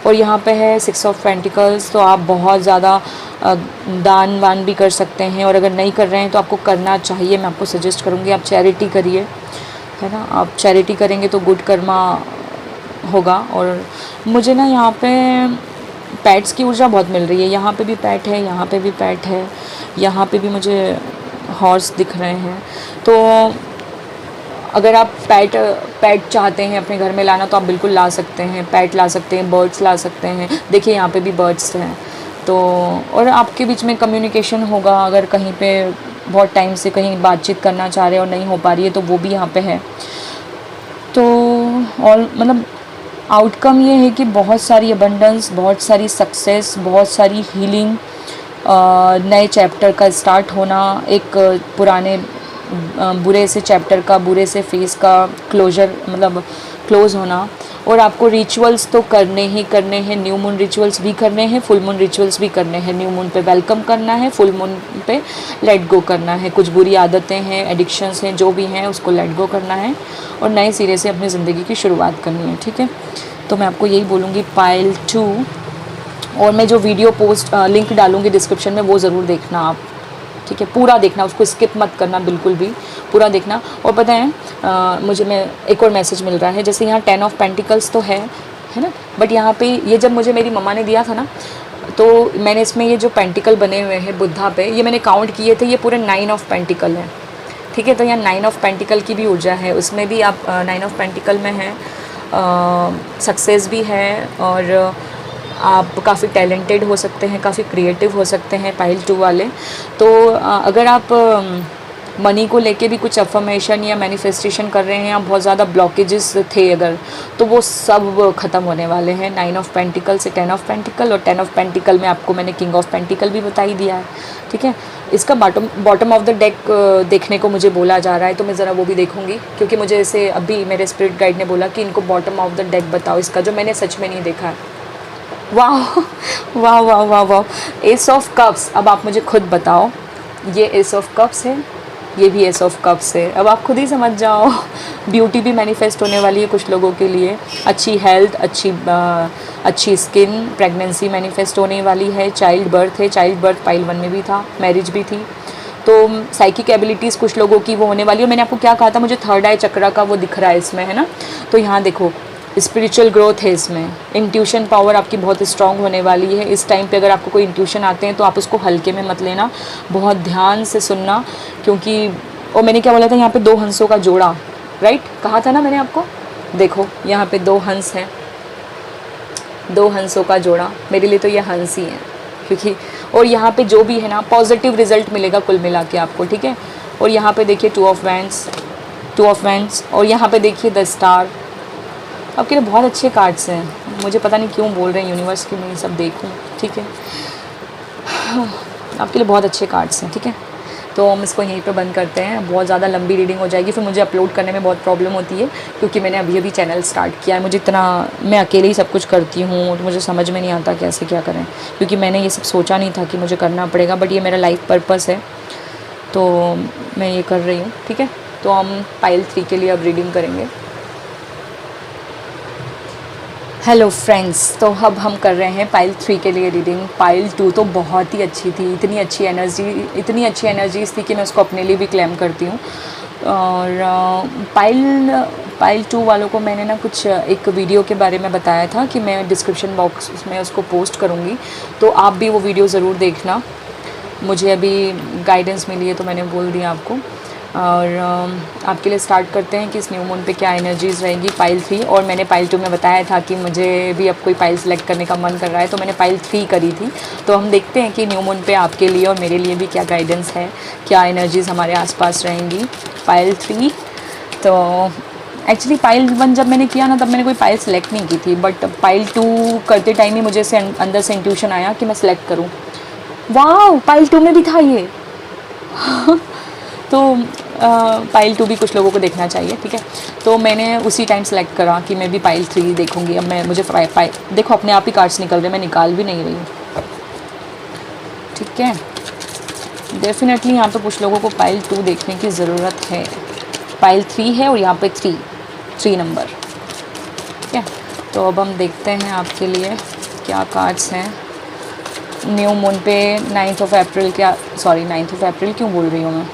और यहाँ पे है 6 ऑफ पेंटिकल्स, तो आप बहुत ज़्यादा दान वान भी कर सकते हैं, और अगर नहीं कर रहे हैं तो आपको करना चाहिए। मैं आपको सजेस्ट करूँगी आप चैरिटी करिए, है ना, आप चैरिटी करेंगे तो गुड कर्मा होगा। और मुझे ना यहाँ पे पैट्स की ऊर्जा बहुत मिल रही है, यहाँ पे भी पैट है, यहाँ पे भी पैट है, यहाँ पे भी मुझे हॉर्स दिख रहे हैं। तो अगर आप पैट चाहते हैं अपने घर में लाना, तो आप बिल्कुल ला सकते हैं, पैट ला सकते हैं, बर्ड्स ला सकते हैं। देखिए यहाँ पे भी बर्ड्स हैं, तो और आपके बीच में कम्युनिकेशन होगा, अगर कहीं पे बहुत टाइम से कहीं बातचीत करना चाह रहे हो और नहीं हो पा रही है तो वो भी यहाँ पे है। तो और मतलब आउटकम ये है कि बहुत सारी अबंडेंस, बहुत सारी सक्सेस, बहुत सारी हीलिंग, नए चैप्टर का स्टार्ट होना, एक पुराने बुरे से चैप्टर का, बुरे से फेज़ का क्लोजर, मतलब क्लोज़ होना। और आपको रिचुअल्स तो करने ही करने हैं, न्यू मून रिचुअल्स भी करने हैं, फुल मून रिचुअल्स भी करने हैं। न्यू मून पे वेलकम करना है, फुल मून पे लेट गो करना है। कुछ बुरी आदतें हैं, एडिक्शंस हैं, जो भी हैं उसको लेट गो करना है और नए सिरे से अपनी ज़िंदगी की शुरुआत करनी है, ठीक है। तो मैं आपको यही बोलूँगी पाइल 2, और मैं जो वीडियो पोस्ट लिंक डालूँगी डिस्क्रिप्शन में वो ज़रूर देखना आप, ठीक है। पूरा देखना, उसको स्किप मत करना बिल्कुल भी, पूरा देखना। और पता है मुझे मैं एक और मैसेज मिल रहा है, जैसे यहाँ 10 ऑफ पेंटिकल्स तो है ना, बट यहाँ पे ये जब मुझे मेरी मम्मा ने दिया था ना, तो मैंने इसमें ये जो पेंटिकल बने हुए हैं बुद्धा पे, ये मैंने काउंट किए थे, ये पूरे 9 ऑफ पेंटिकल हैं, ठीक है। तो यहाँ 9 ऑफ पेंटिकल की भी ऊर्जा है, उसमें भी आप 9 ऑफ पेंटिकल में है, सक्सेस भी है, और आप काफ़ी टैलेंटेड हो सकते हैं, काफ़ी क्रिएटिव हो सकते हैं पाइल 2 वाले। तो अगर आप मनी को लेके भी कुछ अफर्मेशन या मैनिफेस्टेशन कर रहे हैं, या बहुत ज़्यादा ब्लॉकेजेस थे अगर, तो वो सब ख़त्म होने वाले हैं 9 ऑफ पेंटिकल से 10 ऑफ पेंटिकल। और 10 ऑफ पेंटिकल में आपको मैंने किंग ऑफ पेंटिकल भी बता ही दिया है, ठीक है। इसका बॉटम ऑफ द डेक देखने को मुझे बोला जा रहा है, तो मैं ज़रा वो भी देखूंगी, क्योंकि मुझे इसे अभी मेरे स्पिरिट गाइड ने बोला कि इनको बॉटम ऑफ द डेक बताओ इसका, जो मैंने सच में नहीं देखा है। वाह वाह वाह वाह वाह, एस ऑफ कप्स। अब आप मुझे खुद बताओ, ये एस ऑफ कप्स है, ये भी एस ऑफ कप्स है। अब आप खुद ही समझ जाओ, ब्यूटी भी मैनिफेस्ट होने वाली है कुछ लोगों के लिए, अच्छी हेल्थ, अच्छी स्किन, प्रेगनेंसी मैनिफेस्ट होने वाली है, चाइल्ड बर्थ है, चाइल्ड बर्थ पाइल 1 में भी था, मैरिज भी थी। तो साइकिक एबिलिटीज़ कुछ लोगों की वो होने वाली है। मैंने आपको क्या कहा था, मुझे थर्ड आई चक्रा का वो दिख रहा है इसमें, है ना। तो यहाँ देखो स्पिरिचुअल ग्रोथ है इसमें, इंट्यूशन पावर आपकी बहुत स्ट्रांग होने वाली है इस टाइम पे। अगर आपको कोई इंट्यूशन आते हैं तो आप उसको हल्के में मत लेना, बहुत ध्यान से सुनना, क्योंकि और मैंने क्या बोला था, यहाँ पे 2 हंसों का जोड़ा, राइट, कहा था ना मैंने आपको। देखो यहाँ पे 2 हंस हैं, 2 हंसों का जोड़ा, मेरे लिए तो ये हंस ही है, क्योंकि और यहाँ पे जो भी है ना पॉजिटिव रिजल्ट मिलेगा कुल मिला के आपको, ठीक है। और यहाँ पे देखिए 2 ऑफ वैंड्स, और यहाँ पे देखिए द स्टार। आपके लिए बहुत अच्छे कार्ड्स हैं, मुझे पता नहीं क्यों बोल रहे हैं यूनिवर्स की मैं ये सब देखूं, ठीक है। आपके लिए बहुत अच्छे कार्ड्स हैं, ठीक है। तो हम इसको यहीं पे बंद करते हैं, बहुत ज़्यादा लंबी रीडिंग हो जाएगी, फिर मुझे अपलोड करने में बहुत प्रॉब्लम होती है, क्योंकि मैंने अभी चैनल स्टार्ट किया है। मुझे इतना, मैं अकेले ही सब कुछ करती हूँ, तो मुझे समझ में नहीं आता कैसे क्या करें, क्योंकि मैंने ये सब सोचा नहीं था कि मुझे करना पड़ेगा, बट ये मेरा लाइफ पर्पस है, तो मैं ये कर रही हूँ, ठीक है। तो हम पाइल 3 के लिए अब रीडिंग करेंगे। हेलो फ्रेंड्स, तो अब हम कर रहे हैं पाइल 3 के लिए रीडिंग। पाइल 2 तो बहुत ही अच्छी थी, इतनी अच्छी एनर्जीज थी कि मैं उसको अपने लिए भी क्लेम करती हूँ। और पाइल 2 वालों को मैंने ना कुछ एक वीडियो के बारे में बताया था कि मैं डिस्क्रिप्शन बॉक्स में उसको पोस्ट करूँगी, तो आप भी वो वीडियो ज़रूर देखना। मुझे अभी गाइडेंस मिली है तो मैंने बोल दिया आपको। और आपके लिए स्टार्ट करते हैं कि इस न्यू मून पे क्या एनर्जीज़ रहेंगी पाइल 3। और मैंने पाइल 2 में बताया था कि मुझे भी अब कोई पाइल सेलेक्ट करने का मन कर रहा है, तो मैंने पाइल 3 करी थी। तो हम देखते हैं कि न्यू मून पे आपके लिए और मेरे लिए भी क्या गाइडेंस है, क्या एनर्जीज़ हमारे आसपास रहेंगी पाइल 3। तो एक्चुअली पाइल 1 जब मैंने किया ना, तब मैंने कोई पाइल सेलेक्ट नहीं की थी, बट पाइल 2 करते टाइम ही मुझे से अंदर से इंट्यूशन आया कि मैं सेलेक्ट करूँ। वाह, पाइल 2 में भी था ये। तो पाइल 2 भी कुछ लोगों को देखना चाहिए, ठीक है। तो मैंने उसी टाइम सेलेक्ट करा कि मैं भी पाइल 3 देखूंगी। अब मुझे देखो अपने आप ही कार्ड्स निकल रहे हैं, मैं निकाल भी नहीं रही हूँ, ठीक है। डेफिनेटली यहाँ पे कुछ लोगों को पाइल 2 देखने की ज़रूरत है। पाइल 3 है और यहाँ पे 3 नंबर, ठीक है। तो अब हम देखते हैं आपके लिए क्या कार्ड्स हैं न्यू मून पे 9th ऑफ अप्रैल क्यों बोल रही हूँ मैं,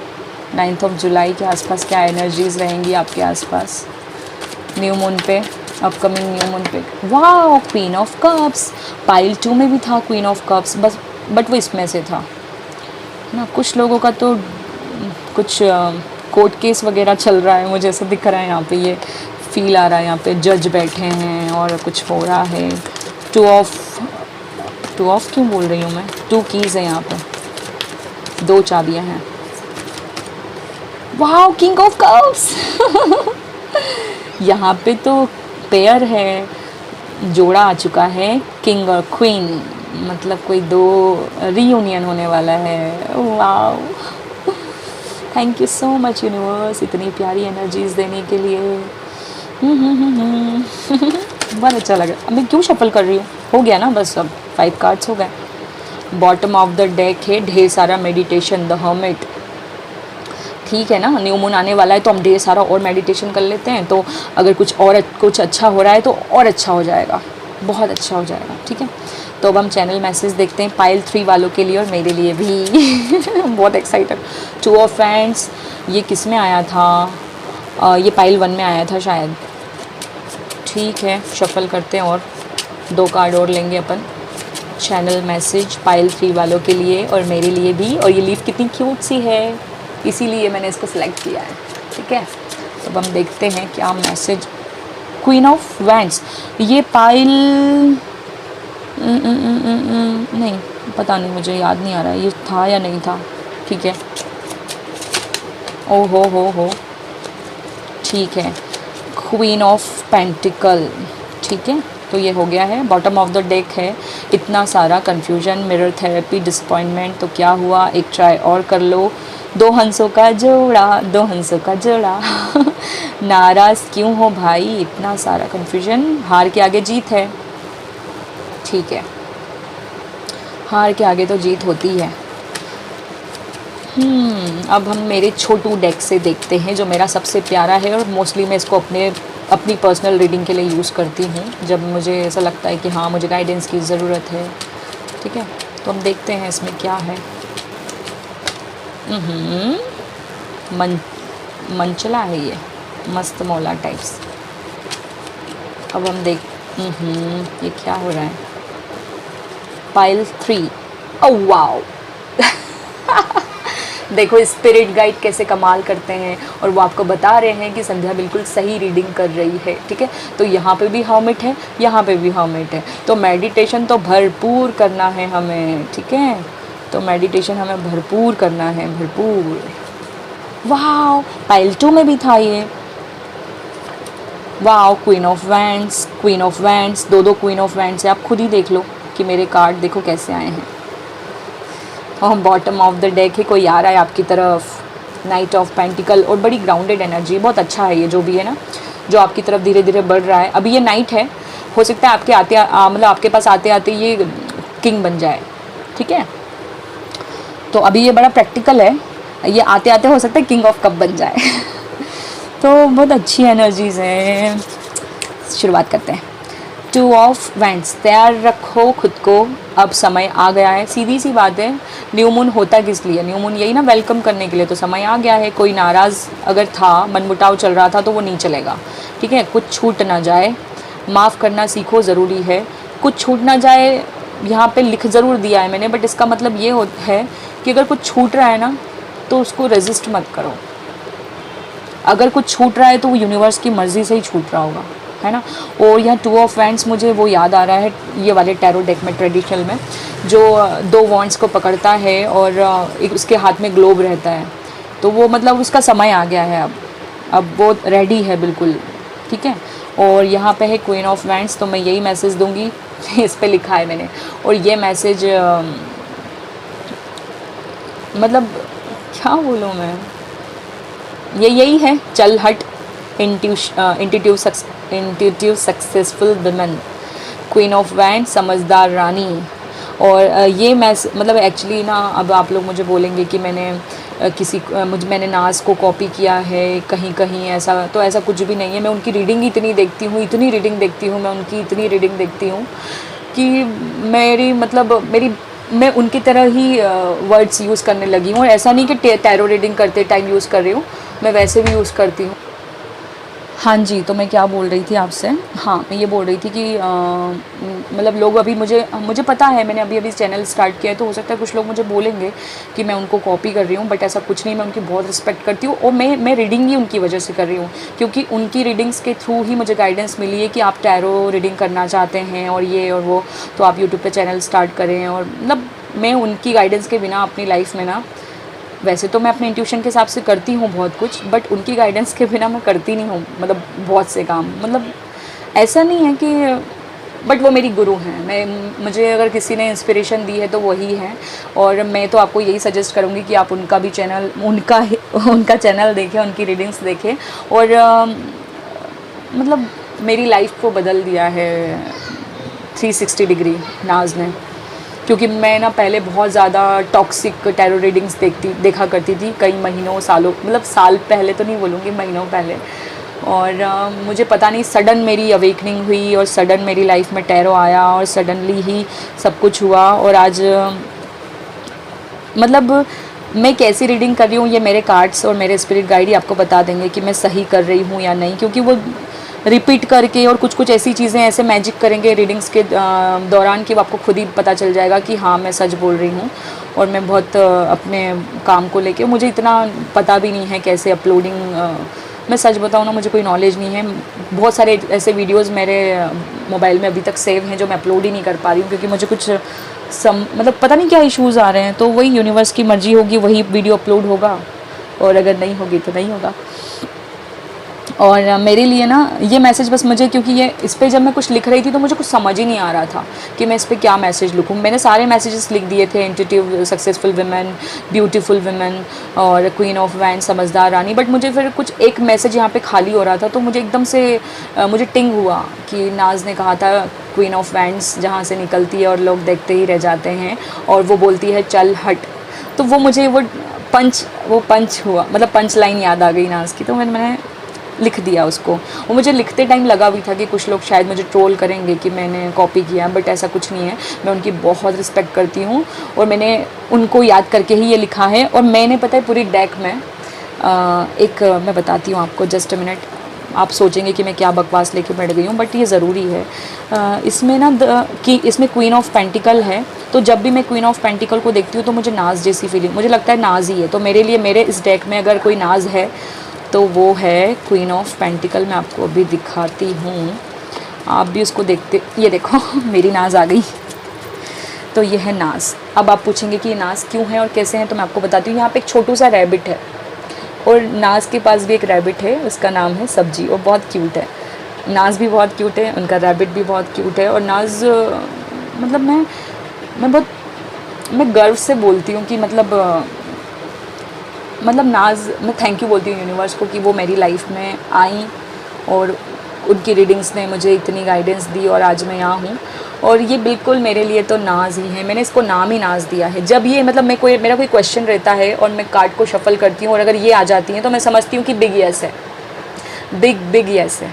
9th ऑफ जुलाई के आसपास क्या एनर्जीज़ रहेंगी आपके आसपास न्यू मून पे, अपकमिंग न्यू मून पे। वाह, क्वीन ऑफ कप्स, पाइल 2 में भी था क्वीन ऑफ कप्स, बट वो इसमें से था ना। कुछ लोगों का तो कुछ कोर्ट केस वगैरह चल रहा है, मुझे ऐसा दिख रहा है यहाँ पे, ये फील आ रहा है यहाँ पे जज बैठे हैं और कुछ हो रहा है। 2 ऑफ टू ऑफ क्यों बोल रही हूँ मैं? 2 कीज़ है यहाँ पे, 2 चाबियाँ हैं। वाह, किंग ऑफ कप्स यहाँ पे तो पेयर है, जोड़ा आ चुका है, किंग और क्वीन, मतलब कोई 2 रीयूनियन होने वाला है। वाह, thank you so much universe इतनी प्यारी एनर्जीज देने के लिए। बहुत अच्छा लगा। अब मैं क्यों शफल कर रही हूँ? हो गया ना बस, अब 5 कार्ड्स हो गए। बॉटम ऑफ द डेक है ढेर सारा मेडिटेशन, द हर्मिट। ठीक है ना, न्यू मून आने वाला है तो हम ढेर सारा और मेडिटेशन कर लेते हैं, तो अगर कुछ अच्छा हो रहा है तो और अच्छा हो जाएगा, बहुत अच्छा हो जाएगा। ठीक है, तो अब हम चैनल मैसेज देखते हैं पाइल 3 वालों के लिए और मेरे लिए भी बहुत एक्साइटेड। 2 ऑफ फ्रेंड्स, ये किस में आया था? ये पाइल 1 में आया था शायद। ठीक है, शफल करते हैं और 2 कार्ड और लेंगे अपन। चैनल मैसेज पाइल 3 वालों के लिए और मेरे लिए भी। और ये लीफ कितनी क्यूट सी है, इसीलिए मैंने इसको सिलेक्ट किया है। ठीक है, तो अब हम देखते हैं क्या मैसेज। क्वीन ऑफ वैंड्स, ये पाइल नहीं, पता नहीं, मुझे याद नहीं आ रहा है ये था या नहीं था। ठीक है, ओ हो, ठीक है, क्वीन ऑफ पेंटिकल। ठीक है, तो ये हो गया है। बॉटम ऑफ द डेक है इतना सारा कन्फ्यूजन, मिरर थेरेपी, डिसअपॉइंटमेंट। तो क्या हुआ, एक ट्राई और कर लो। 2 हंसों का जोड़ा, 2 हंसों का जोड़ा नाराज़ क्यों हो भाई? इतना सारा कन्फ्यूजन, हार के आगे जीत है। ठीक है, हार के आगे तो जीत होती है। अब हम मेरे छोटू डेक से देखते हैं, जो मेरा सबसे प्यारा है और मोस्टली मैं इसको अपनी पर्सनल रीडिंग के लिए यूज़ करती हूँ जब मुझे ऐसा लगता है कि हाँ मुझे गाइडेंस की ज़रूरत है। ठीक है, तो हम देखते हैं इसमें क्या है। मंचला है ये, मस्त मौला टाइप्स। अब हम ये क्या हो रहा है? पाइल 3, ओह वाओ देखो स्पिरिट गाइड कैसे कमाल करते हैं और वो आपको बता रहे हैं कि संध्या बिल्कुल सही रीडिंग कर रही है। ठीक है, तो यहाँ पे भी हर्मिट है, यहाँ पे भी हर्मिट है, तो मेडिटेशन तो भरपूर करना है हमें। ठीक है, तो मेडिटेशन हमें भरपूर करना है, भरपूर। वाह, पाइल 2 में भी था ये। वाह, queen of wands, queen of wands, 2 queen of wands है। आप खुद ही देख लो कि मेरे कार्ड देखो कैसे आए हैं। और बॉटम ऑफ द डेक है, कोई आ रहा है आपकी तरफ, नाइट ऑफ पेंटिकल, और बड़ी ग्राउंडेड एनर्जी, बहुत अच्छा है ये जो भी है ना, जो आपकी तरफ धीरे धीरे बढ़ रहा है। अभी ये नाइट है, हो सकता है आपके मतलब आपके पास आते आते ये किंग बन जाए। ठीक है, तो अभी ये बड़ा प्रैक्टिकल है, ये आते आते हो सकता है किंग ऑफ कप बन जाए तो बहुत अच्छी एनर्जीज़ हैं। शुरुआत करते हैं। 2 ऑफ वैंड्स, तैयार रखो खुद को, अब समय आ गया है। सीधी सी बात है, न्यू मून होता किस लिए? न्यू मून यही ना, वेलकम करने के लिए। तो समय आ गया है। कोई नाराज़ अगर था, मनमुटाव चल रहा था, तो वो नहीं चलेगा। ठीक है, कुछ छूट ना जाए, माफ़ करना सीखो, ज़रूरी है। कुछ छूट ना जाए, यहाँ पे लिख ज़रूर दिया है मैंने, बट इसका मतलब ये है कि अगर कुछ छूट रहा है ना तो उसको रेजिस्ट मत करो। अगर कुछ छूट रहा है तो वो यूनिवर्स की मर्ज़ी से ही छूट रहा होगा, है ना। और यहाँ 2 ऑफ वैंड्स, मुझे वो याद आ रहा है ये वाले टैरो डेक में, ट्रेडिशनल में, जो 2 वॉन्ड्स को पकड़ता है और एक उसके हाथ में ग्लोब रहता है, तो वो मतलब उसका समय आ गया है अब वो रेडी है बिल्कुल। ठीक है, और यहाँ पे है क्वीन ऑफ वैंड्स, तो मैं यही मैसेज दूंगी इस पे लिखा है मैंने। और ये मैसेज मतलब क्या बोलूँ मैं, ये यही है, चल हट, intuitive successful women, queen of wand, समझदार रानी। और ये मतलब एक्चुअली ना, अब आप लोग मुझे बोलेंगे कि मैंने मैंने नाज को कॉपी किया है कहीं कहीं, ऐसा तो ऐसा कुछ भी नहीं है। मैं उनकी रीडिंग इतनी देखती हूँ, इतनी रीडिंग देखती हूँ मैं उनकी, इतनी रीडिंग देखती हूँ कि मैं उनकी तरह ही वर्ड्स यूज़ करने लगी हूँ। और ऐसा नहीं कि टैरो रीडिंग करते टाइम यूज़ कर रही हूँ, मैं वैसे भी यूज़ करती हूँ। हाँ जी, तो मैं क्या बोल रही थी आपसे, हाँ, मैं ये बोल रही थी कि मतलब लोग अभी मुझे पता है, मैंने अभी चैनल स्टार्ट किया है, तो हो सकता है कुछ लोग मुझे बोलेंगे कि मैं उनको कॉपी कर रही हूँ, बट ऐसा कुछ नहीं, मैं उनकी बहुत रिस्पेक्ट करती हूँ और मैं रीडिंग ही उनकी वजह से कर रही हूँ, क्योंकि उनकी रीडिंग्स के थ्रू ही मुझे गाइडेंस मिली है कि आप टैरो रीडिंग करना चाहते हैं और ये और वो, तो आप यूट्यूब पर चैनल स्टार्ट करें। और मतलब मैं उनकी गाइडेंस के बिना अपनी लाइफ में ना, वैसे तो मैं अपने इंट्यूशन के हिसाब से करती हूँ बहुत कुछ, बट उनकी गाइडेंस के बिना मैं करती नहीं हूँ, मतलब बहुत से काम, मतलब ऐसा नहीं है कि, बट वो मेरी गुरु हैं। मुझे अगर किसी ने इंस्पिरेशन दी है तो वही है, और मैं तो आपको यही सजेस्ट करूँगी कि आप उनका भी चैनल, उनका चैनल देखें, उनकी रीडिंग्स देखें। और मतलब मेरी लाइफ को बदल दिया है 360 डिग्री नाज ने, क्योंकि मैं ना पहले बहुत ज़्यादा टॉक्सिक टैरो रीडिंग्स देखा करती थी, कई महीनों सालों, मतलब साल पहले तो नहीं बोलूँगी, महीनों पहले। और मुझे पता नहीं, सडन मेरी अवेकनिंग हुई और सडन मेरी लाइफ में टैरो आया और सडनली ही सब कुछ हुआ। और आज मतलब मैं कैसी रीडिंग कर रही हूँ, ये मेरे कार्ड्स और मेरे स्पिरिट गाइड ही आपको बता देंगे कि मैं सही कर रही हूँ या नहीं, क्योंकि वो रिपीट करके और कुछ ऐसी चीज़ें ऐसे मैजिक करेंगे रीडिंग्स के दौरान कि आपको खुद ही पता चल जाएगा कि हाँ, मैं सच बोल रही हूँ। और मैं बहुत अपने काम को लेके, मुझे इतना पता भी नहीं है कैसे अपलोडिंग, मैं सच बताऊँ ना, मुझे कोई नॉलेज नहीं है। बहुत सारे ऐसे वीडियोज़ मेरे मोबाइल में अभी तक सेव हैं जो मैं अपलोड ही नहीं कर पा रही हूँ, क्योंकि मुझे कुछ मतलब पता नहीं क्या इश्यूज़ आ रहे हैं। तो वही यूनिवर्स की मर्जी होगी, वही वीडियो अपलोड होगा, और अगर नहीं होगी तो नहीं होगा। और मेरे लिए ना ये मैसेज बस मुझे, क्योंकि ये इस पर जब मैं कुछ लिख रही थी तो मुझे कुछ समझ ही नहीं आ रहा था कि मैं इस पर क्या मैसेज लिखूँ। मैंने सारे मैसेजेस लिख दिए थे, intuitive, successful women, beautiful women और क्वीन ऑफ वैंड, समझदार रानी, बट मुझे फिर कुछ एक मैसेज यहाँ पे खाली हो रहा था। तो मुझे एकदम से मुझे टिंग हुआ कि नाज ने कहा था क्वीन ऑफ वैंड्स जहाँ से निकलती है और लोग देखते ही रह जाते हैं, और वो बोलती है चल हट। तो वो मुझे वो पंच हुआ, मतलब पंच लाइन याद आ गई नाज की, तो मैंने लिख दिया उसको। और मुझे लिखते टाइम लगा भी था कि कुछ लोग शायद मुझे ट्रोल करेंगे कि मैंने कॉपी किया, बट ऐसा कुछ नहीं है। मैं उनकी बहुत रिस्पेक्ट करती हूँ और मैंने उनको याद करके ही ये लिखा है। और मैंने, पता है, पूरी डेक में मैं बताती हूँ आपको, जस्ट अ मिनट। आप सोचेंगे कि मैं क्या बकवास लेके बैठ गई हूँ, बट ये ज़रूरी है। इसमें ना कि इसमें क्वीन ऑफ पेंटिकल है, तो जब भी मैं क्वीन ऑफ पेंटिकल को देखती हूँ तो मुझे नाज जैसी फीलिंग, मुझे लगता है नाज ही है। तो मेरे लिए, मेरे इस डेक में अगर कोई नाज है तो वो है क्वीन ऑफ पेंटिकल। मैं आपको अभी दिखाती हूँ, आप भी उसको देखते, ये देखो मेरी नाज आ गई। तो ये है नाज। अब आप पूछेंगे कि ये नाज क्यों है और कैसे हैं, तो मैं आपको बताती हूँ। यहाँ पे एक छोटू सा रैबिट है, और नाज के पास भी एक रैबिट है, उसका नाम है सब्जी, और बहुत क्यूट है। नाज भी बहुत क्यूट है, उनका रैबिट भी बहुत क्यूट है। और नाज, मतलब मैं गर्व से बोलती हूँ कि मतलब नाज, मैं थैंक यू बोलती हूँ यूनिवर्स को कि वो मेरी लाइफ में आई और उनकी रीडिंग्स ने मुझे इतनी गाइडेंस दी और आज मैं यहाँ हूँ। और ये बिल्कुल मेरे लिए तो नाज ही है, मैंने इसको नाम ही नाज दिया है। जब ये, मतलब मेरा कोई क्वेश्चन रहता है और मैं कार्ड को शफल करती हूँ और अगर ये आ जाती हैं तो मैं समझती हूँ कि बिग येस है, बिग येस है,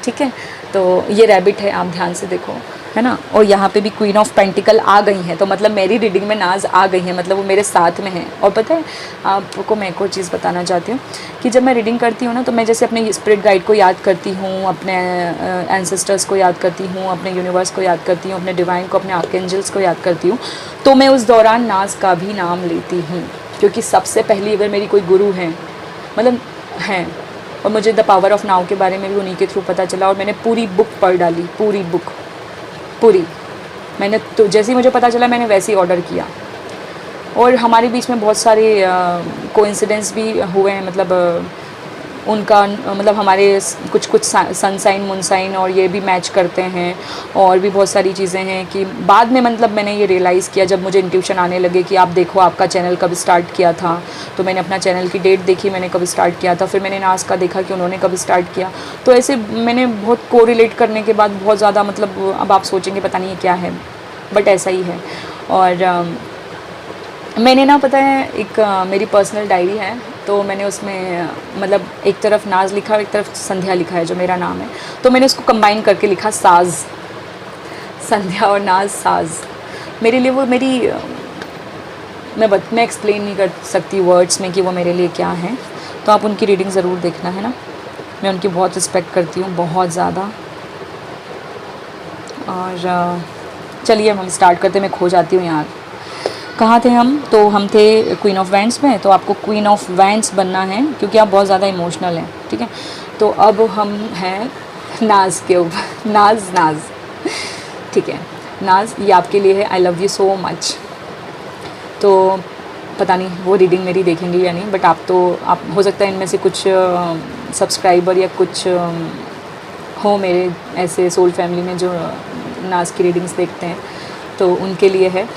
ठीक है। तो ये रैबिट है, आप ध्यान से देखो, है ना। और यहाँ पे भी क्वीन ऑफ पेंटिकल आ गई हैं, तो मतलब मेरी रीडिंग में नाज आ गई है, मतलब वो मेरे साथ में है। और पता है आपको, मैं एक और चीज़ बताना चाहती हूँ कि जब मैं रीडिंग करती हूँ ना, तो मैं जैसे अपने स्पिरिट गाइड को याद करती हूँ, अपने एंसेस्टर्स को याद करती हूँ, अपने यूनिवर्स को याद करती हूँ, अपने डिवाइन को, अपने आर्कएंजल्स को याद करती हूँ, तो मैं उस दौरान नाज का भी नाम लेती हूँ, क्योंकि सबसे पहली अगर मेरी कोई गुरु हैं, मतलब हैं, और मुझे द पावर ऑफ नाउ के बारे में भी उन्हीं के थ्रू पता चला। और मैंने पूरी बुक पढ़ डाली, पूरी बुक, पूरी। मैंने तो जैसे ही मुझे पता चला मैंने वैसे ही ऑर्डर किया। और हमारे बीच में बहुत सारे कोइंसिडेंस भी हुए हैं, मतलब उनका, मतलब हमारे कुछ सन साइन, मून साइन, और ये भी मैच करते हैं। और भी बहुत सारी चीज़ें हैं कि बाद में, मतलब मैंने ये रियलाइज़ किया जब मुझे इंट्यूशन आने लगे कि आप देखो आपका चैनल कब स्टार्ट किया था। तो मैंने अपना चैनल की डेट देखी, मैंने कब स्टार्ट किया था, फिर मैंने नाज का देखा कि उन्होंने कब स्टार्ट किया। तो ऐसे मैंने बहुत कोरिलेट करने के बाद बहुत ज़्यादा, मतलब अब आप सोचेंगे पता नहीं ये क्या है, बट ऐसा ही है। और मैंने ना, पता है, एक मेरी पर्सनल डायरी है, तो मैंने उसमें मतलब एक तरफ नाज लिखा और एक तरफ संध्या लिखा है जो मेरा नाम है, तो मैंने उसको कंबाइन करके लिखा साज, संध्या और नाज, साज। मेरे लिए वो मेरी, मैं एक्सप्लेन नहीं कर सकती वर्ड्स में कि वो मेरे लिए क्या है। तो आप उनकी रीडिंग ज़रूर देखना, है ना। मैं उनकी बहुत रिस्पेक्ट करती हूँ, बहुत ज़्यादा। और चलिए हम स्टार्ट करते, मैं खो जाती हूँ यार। कहाँ थे हम? तो हम थे क्वीन ऑफ वैंड्स में। तो आपको क्वीन ऑफ वैंड्स बनना है क्योंकि आप बहुत ज़्यादा इमोशनल हैं, ठीक है। तो अब हम हैं नाज के ऊपर। नाज ठीक है, नाज ये आपके लिए है। I love you so much. तो पता नहीं वो रीडिंग मेरी देखेंगे या नहीं, बट आप हो सकता है इनमें से कुछ सब्सक्राइबर या कुछ हो मेरे ऐसे सोल फैमिली में जो नाज की रीडिंग्स देखते हैं, तो उनके लिए है।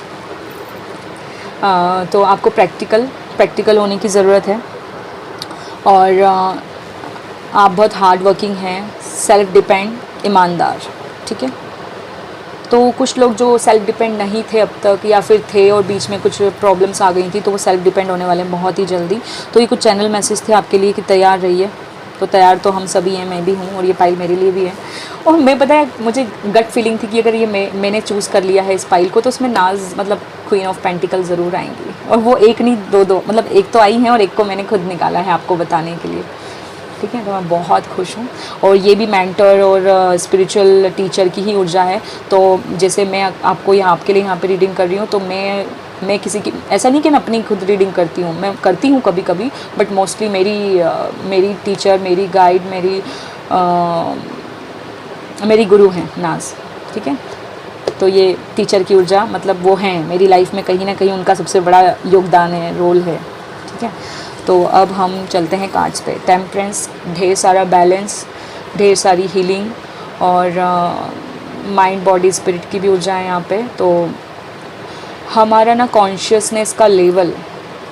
तो आपको प्रैक्टिकल होने की ज़रूरत है। और आप बहुत हार्ड वर्किंग हैं, सेल्फ डिपेंड, ईमानदार, ठीक है। तो कुछ लोग जो सेल्फ डिपेंड नहीं थे अब तक, या फिर थे और बीच में कुछ प्रॉब्लम्स आ गई थी, तो वो सेल्फ डिपेंड होने वाले हैं बहुत ही जल्दी। तो ये कुछ चैनल मैसेज थे आपके लिए कि तैयार रहिए। तो तैयार तो हम सभी हैं, मैं भी हूँ, और ये पाइल मेरे लिए भी है। और मैं पता है मुझे गट फीलिंग थी कि अगर ये मैंने चूज़ कर लिया है इस पाइल को, तो उसमें नाज मतलब क्वीन ऑफ पेंटिकल ज़रूर आएंगी। और वो एक नहीं दो मतलब एक तो आई हैं और एक को मैंने खुद निकाला है आपको बताने के लिए, ठीक है। तो मैं बहुत खुश हूँ। और ये भी मेंटर और स्पिरिचुअल टीचर की ही ऊर्जा है। तो जैसे मैं आपको आपके लिए यहाँ पे रीडिंग कर रही हूँ, तो मैं किसी की, ऐसा नहीं कि मैं अपनी खुद रीडिंग करती हूँ, मैं करती हूँ कभी कभी, बट मोस्टली मेरी टीचर, मेरी गाइड, मेरी गुरु हैं नाज, ठीक है। तो ये टीचर की ऊर्जा मतलब वो हैं मेरी लाइफ में, कहीं ना कहीं उनका सबसे बड़ा योगदान है, रोल है, ठीक है। तो अब हम चलते हैं कार्ड्स पे। टेम्परेंस, ढेर सारा बैलेंस, ढेर सारी हीलिंग, और माइंड बॉडी स्पिरिट की भी ऊर्जा है यहाँ पे। तो हमारा ना कॉन्शियसनेस का लेवल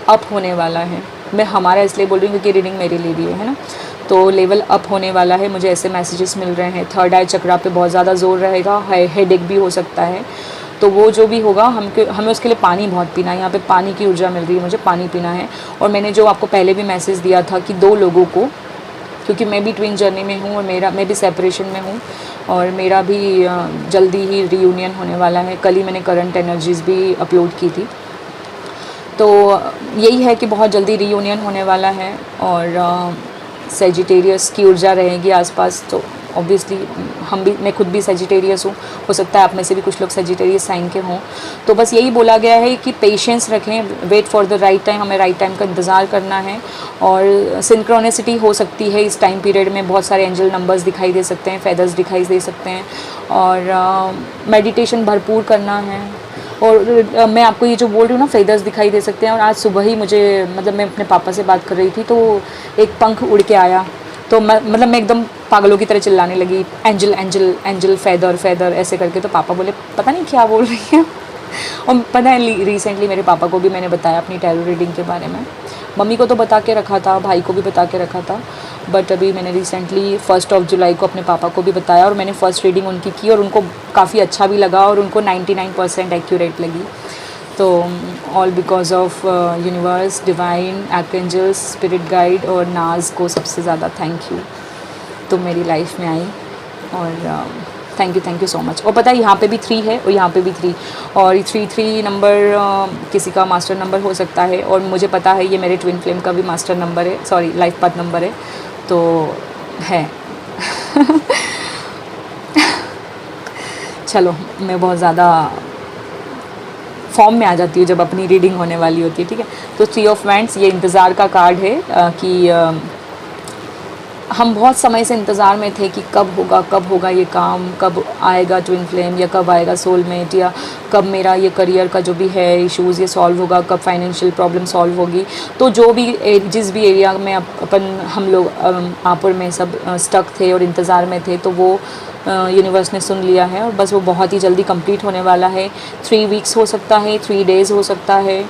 अप होने वाला है। मैं हमारा इसलिए बोल रही हूँ क्योंकि रीडिंग मेरे लिए भी है ना। तो लेवल अप होने वाला है, मुझे ऐसे मैसेजेस मिल रहे हैं। थर्ड आई चक्रा पे बहुत ज़्यादा जोर रहेगा, हेडेक भी हो सकता है। तो वो जो भी होगा हमें उसके लिए पानी बहुत पीना है। यहाँ पे पानी की ऊर्जा मिल रही है, मुझे पानी पीना है। और मैंने जो आपको पहले भी मैसेज दिया था कि 2 लोगों को, क्योंकि मैं भी ट्विन जर्नी में हूँ और मैं भी सेपरेशन में हूँ, और मेरा भी जल्दी ही रीयूनियन होने वाला है। कल ही मैंने करंट एनर्जीज़ भी अपलोड की थी। तो यही है कि बहुत जल्दी रीयूनियन होने वाला है। और सेजिटेरियस की ऊर्जा रहेगी आसपास। तो ऑब्वियसली मैं खुद भी सेजिटेरियस हूँ, हो सकता है आप में से भी कुछ लोग सेजिटेरियस साइन के हों। तो बस यही बोला गया है कि पेशेंस रखें, wait for the right time, हमें राइट टाइम का इंतज़ार करना है। और सिंक्रोनिसिटी हो सकती है इस टाइम पीरियड में, बहुत सारे एंजल नंबर्स दिखाई दे सकते हैं, फेदर्स दिखाई दे सकते हैं, और मेडिटेशन भरपूर करना है। और मैं आपको ये जो बोल रही हूँ ना, फेदर्स दिखाई दे सकते हैं। और आज सुबह ही मुझे मतलब मैं अपने पापा से बात कर रही थी, तो एक पंख उड़ के आया, तो मैं एकदम पागलों की तरह चिल्लाने लगी, एंजल एंजल एंजल, फेदर ऐसे करके। तो पापा बोले पता नहीं क्या बोल रही है। और पता है रिसेंटली मेरे पापा को भी मैंने बताया अपनी टैरो रीडिंग के बारे में। मम्मी को तो बता के रखा था, भाई को भी बता के रखा था, बट अभी मैंने रिसेंटली 1 जुलाई को अपने पापा को भी बताया। और मैंने फर्स्ट रीडिंग उनकी की और उनको काफ़ी अच्छा भी लगा, और उनको 99% एक्यूरेट लगी। तो all because of universe, divine, archangels, spirit guide और नाज को सबसे ज़्यादा थैंक यू। तुम मेरी लाइफ में आई, और थैंक यू सो मच। और पता है यहाँ पे भी 3 है और यहाँ पे भी 3, और ये 3 नंबर किसी का मास्टर नंबर हो सकता है। और मुझे पता है ये मेरे ट्विन फ्लेम का भी मास्टर नंबर है, सॉरी लाइफ पाथ नंबर है, तो है। चलो मैं बहुत ज़्यादा फॉर्म में आ जाती हूँ जब अपनी रीडिंग होने वाली होती है, ठीक है। तो 3 ऑफ वैंड्स ये इंतज़ार का कार्ड है कि हम बहुत समय से इंतज़ार में थे कि कब होगा ये काम, कब आएगा ट्विन फ्लेम, या कब आएगा सोलमेट, या कब मेरा ये करियर का जो भी है इश्यूज़ ये सॉल्व होगा, कब फाइनेंशियल प्रॉब्लम सॉल्व होगी। तो जो भी जिस भी एरिया में हम लोग आपुर में सब स्टक थे और इंतज़ार में थे, तो वो यूनिवर्स ने सुन लिया है, और बस वो बहुत ही जल्दी कंप्लीट होने वाला है। 3 वीक्स हो सकता है, 3 डेज़ हो सकता है।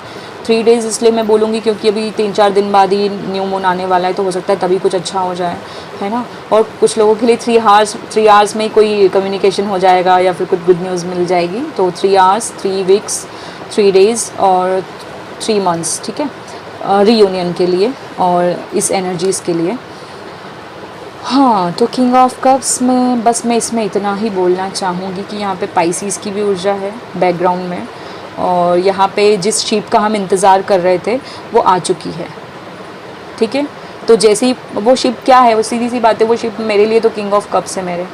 3 डेज़ इसलिए मैं बोलूँगी क्योंकि अभी 3-4 दिन बाद ही न्यू मून आने वाला है, तो हो सकता है तभी कुछ अच्छा हो जाए, है ना। और कुछ लोगों के लिए 3 आवर्स में कोई कम्युनिकेशन हो जाएगा, या फिर कुछ गुड न्यूज़ मिल जाएगी। तो 3 आवर्स, 3 वीक्स, 3 डेज़ और 3 मंथ्स, ठीक है, रीयूनियन के लिए और इस एनर्जीज़ के लिए। हाँ, तो किंग ऑफ कप्स में बस मैं इसमें इतना ही बोलना चाहूँगी कि यहाँ पे पाइसीज़ की भी ऊर्जा है बैकग्राउंड में, और यहाँ पे जिस शीप का हम इंतज़ार कर रहे थे वो आ चुकी है, ठीक है। तो जैसे ही वो शिप क्या है, वो सीधी सी बात है, वो शिप मेरे लिए तो किंग ऑफ कप्स है मेरे,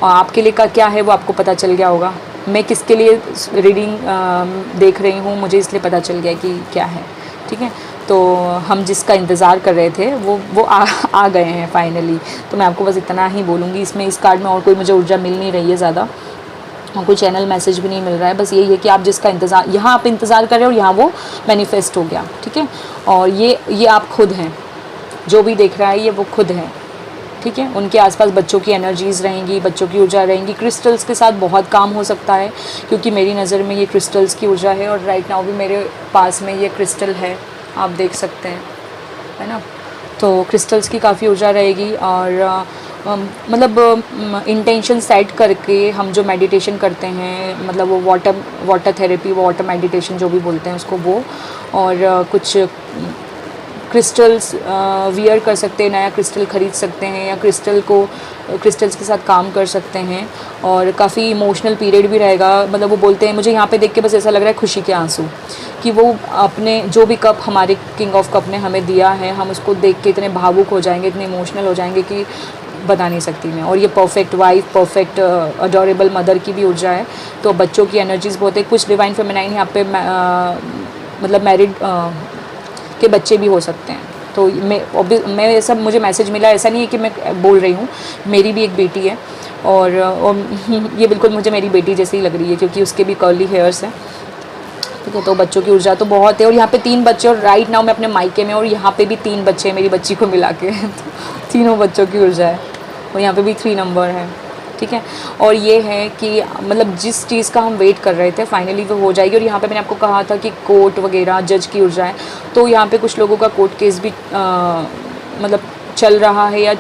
और आपके लिए का क्या है वो आपको पता चल गया होगा। मैं किसके लिए रीडिंग देख रही हूँ, मुझे इसलिए पता चल गया कि क्या है, ठीक है। तो हम जिसका इंतज़ार कर रहे थे वो आ गए हैं फाइनली। तो मैं आपको बस इतना ही बोलूँगी, इसमें इस कार्ड में और कोई मुझे ऊर्जा मिल नहीं रही है ज़्यादा, और कोई चैनल मैसेज भी नहीं मिल रहा है। बस यही है कि आप जिसका इंतज़ार, यहाँ आप इंतज़ार कर रहे हो और यहाँ वो मैनिफेस्ट हो गया, ठीक है। और ये आप खुद हैं, जो भी देख रहा है ये वो खुद है, ठीक है। उनके आसपास बच्चों की एनर्जीज़ रहेंगी, बच्चों की ऊर्जा रहेंगी। क्रिस्टल्स के साथ बहुत काम हो सकता है, क्योंकि मेरी नज़र में ये क्रिस्टल्स की ऊर्जा है, और राइट नाउ भी मेरे पास में ये क्रिस्टल है, आप देख सकते हैं, है ना। तो क्रिस्टल्स की काफ़ी ऊर्जा रहेगी। और मतलब इंटेंशन सेट करके हम जो मेडिटेशन करते हैं, मतलब वो वाटर थेरेपी, वाटर मेडिटेशन जो भी बोलते हैं उसको, वो और कुछ क्रिस्टल्स वियर कर सकते हैं, नया क्रिस्टल ख़रीद सकते हैं, या क्रिस्टल्स के साथ काम कर सकते हैं। और काफ़ी इमोशनल पीरियड भी रहेगा। मतलब वो बोलते हैं, मुझे यहाँ पे देख के बस ऐसा लग रहा है खुशी के आंसू, कि वो अपने जो भी कप हमारे किंग ऑफ कप ने हमें दिया है, हम उसको देख के इतने भावुक हो जाएंगे, इतने इमोशनल हो जाएंगे कि बता नहीं सकती मैं। और ये perfect wife, perfect adorable mother की भी ऊर्जा है। तो बच्चों की एनर्जीज़ बहुत है। कुछ डिवाइन फेमिनाइन यहाँ पे मतलब मैरिड के बच्चे भी हो सकते हैं। तो मैं ऐसा, मुझे मैसेज मिला, ऐसा नहीं है कि मैं बोल रही हूँ, मेरी भी एक बेटी है, और ये बिल्कुल मुझे मेरी बेटी जैसी ही लग रही है, क्योंकि उसके भी कर्ली हेयर्स हैं, ठीक है। तो बच्चों की ऊर्जा तो बहुत है। और यहाँ पे 3 बच्चे, और राइट नाउ मैं अपने मायके में, और यहाँ पे भी 3 बच्चे हैं मेरी बच्ची को मिला के तो तीनों बच्चों की ऊर्जा है, और यहाँ पे भी 3 नंबर है, ठीक है। और ये है कि मतलब जिस चीज़ का हम वेट कर रहे थे फाइनली वो हो जाएगी। और यहाँ पे मैंने आपको कहा था कि कोर्ट वगैरह, जज की ऊर्जा है, तो यहाँ पे कुछ लोगों का कोर्ट केस भी मतलब चल रहा है, या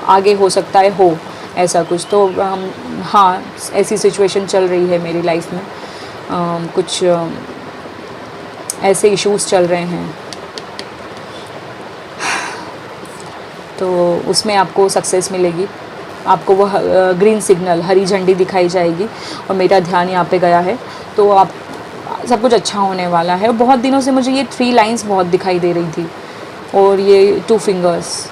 आगे हो सकता है, हो ऐसा कुछ। तो हम, हाँ, ऐसी सिचुएशन चल रही है मेरी लाइफ में, कुछ ऐसे इश्यूज़ चल रहे हैं, तो उसमें आपको सक्सेस मिलेगी। आपको वो ग्रीन सिग्नल, हरी झंडी दिखाई जाएगी, और मेरा ध्यान यहाँ पे गया है, तो आप सब कुछ अच्छा होने वाला है। बहुत दिनों से मुझे ये 3 लाइंस बहुत दिखाई दे रही थी, और ये 2 फिंगर्स,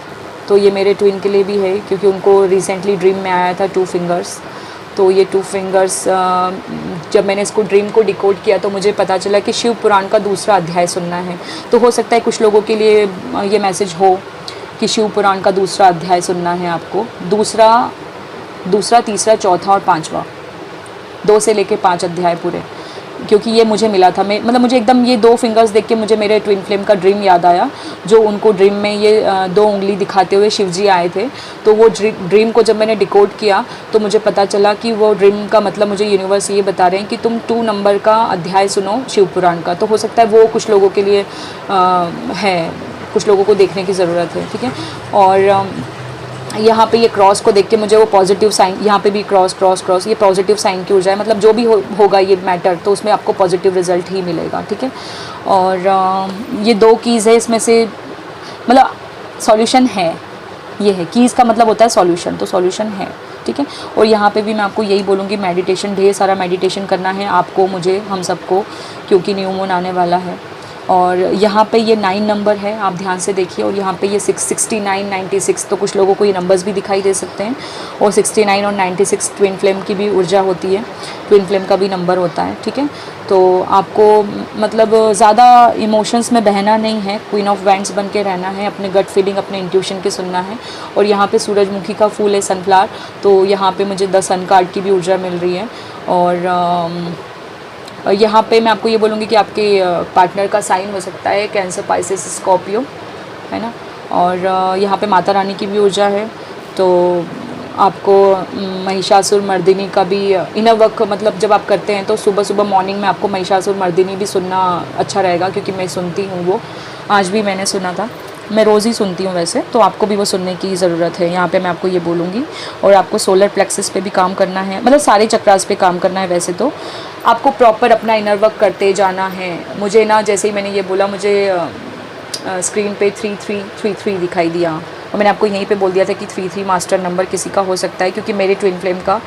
तो ये मेरे ट्विन के लिए भी है, क्योंकि उनको रिसेंटली ड्रीम में आया था 2 फिंगर्स। तो ये 2 फिंगर्स, जब मैंने इसको ड्रीम को डिकोड किया तो मुझे पता चला कि शिव पुराण का दूसरा अध्याय सुनना है। तो हो सकता है कुछ लोगों के लिए ये मैसेज हो कि शिव पुराण का दूसरा अध्याय सुनना है आपको, दूसरा, तीसरा, चौथा और 5वां, 2 से लेके 5 अध्याय पूरे, क्योंकि ये मुझे मिला था। मतलब मुझे एकदम ये 2 फिंगर्स देख के मुझे मेरे ट्विन फ्लेम का ड्रीम याद आया, जो उनको ड्रीम में ये 2 उंगली दिखाते हुए शिव जी आए थे। तो वो ड्रीम को जब मैंने डिकोड किया तो मुझे पता चला कि वो ड्रीम का मतलब मुझे यूनिवर्स ये बता रहे हैं कि तुम 2 नंबर का अध्याय सुनो शिव पुराण का। तो हो सकता है वो कुछ लोगों के लिए है, कुछ लोगों को देखने की ज़रूरत है, ठीक है। और यहाँ पे ये क्रॉस को देख के मुझे वो पॉजिटिव साइन, यहाँ पे भी क्रॉस, ये पॉजिटिव साइन की ऊर्जा है। मतलब जो भी होगा ये मैटर, तो उसमें आपको पॉजिटिव रिजल्ट ही मिलेगा, ठीक है। और ये 2 कीज़ है, इसमें से मतलब सॉल्यूशन है, ये है कीज़ का मतलब होता है सॉल्यूशन, तो सॉल्यूशन है, ठीक है। और यहाँ पे भी मैं आपको यही बोलूँगी, मेडिटेशन, ढेर सारा मेडिटेशन करना है आपको, मुझे, हम सबको, क्योंकि न्यू मून आने वाला है। और यहाँ पे ये 9 नंबर है, आप ध्यान से देखिए। और यहाँ पे ये 69, 96, तो कुछ लोगों को ये नंबर्स भी दिखाई दे सकते हैं। और 69 और 96 ट्विन फ्लेम की भी ऊर्जा होती है, ट्विन फ्लेम का भी नंबर होता है, ठीक है। तो आपको मतलब ज़्यादा इमोशंस में बहना नहीं है, क्वीन ऑफ वैंड्स बन के रहना है, अपने गट फीलिंग, अपने इंट्यूशन के सुनना है। और यहाँ पे सूरजमुखी का फूल है, सनफ्लावर, तो यहाँ पे मुझे 10 सन कार्ड की भी ऊर्जा मिल रही है। और यहाँ पे मैं आपको ये बोलूँगी कि आपके पार्टनर का साइन हो सकता है कैंसर, पाइसेस, स्कॉर्पियो, है ना। और यहाँ पे माता रानी की भी ऊर्जा है। तो आपको महिषासुर मर्दिनी का भी इनर वर्क, मतलब जब आप करते हैं तो सुबह सुबह मॉर्निंग में आपको महिषासुर मर्दिनी भी सुनना अच्छा रहेगा, क्योंकि मैं सुनती हूँ वो, आज भी मैंने सुना था, मैं रोज़ ही सुनती हूँ वैसे, तो आपको भी वो सुनने की ज़रूरत है। यहाँ पे मैं आपको ये बोलूँगी। और आपको सोलर प्लेक्सस पे भी काम करना है, मतलब सारे चक्रास पे काम करना है। वैसे तो आपको प्रॉपर अपना इनर वर्क करते जाना है। मुझे ना, जैसे ही मैंने ये बोला, मुझे स्क्रीन पे 3333 दिखाई दिया, और मैंने आपको यहीं पे बोल दिया था कि 33 मास्टर नंबर किसी का हो सकता है, क्योंकि मेरे ट्विन फ्लेम का,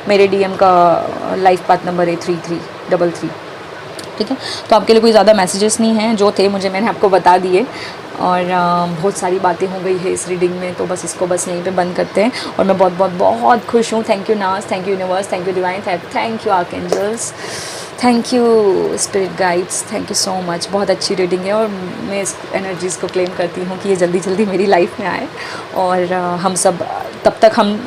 मेरे डीएम का लाइफ पाथ नंबर है 3333, ठीक है। तो आपके लिए कोई ज़्यादा मैसेजेस नहीं हैं, जो थे मुझे, मैंने आपको बता दिए। और बहुत सारी बातें हो गई है इस रीडिंग में, तो बस इसको बस यहीं पे बंद करते हैं। और मैं बहुत बहुत बहुत खुश हूँ। थैंक यू नाज, thank you universe, thank you divine, thank you archangels, thank you spirit guides, thank you so much. बहुत अच्छी रीडिंग है और मैं इस एनर्जीज़ को क्लेम करती हूँ कि ये जल्दी जल्दी मेरी लाइफ में आए। और हम सब तब तक हम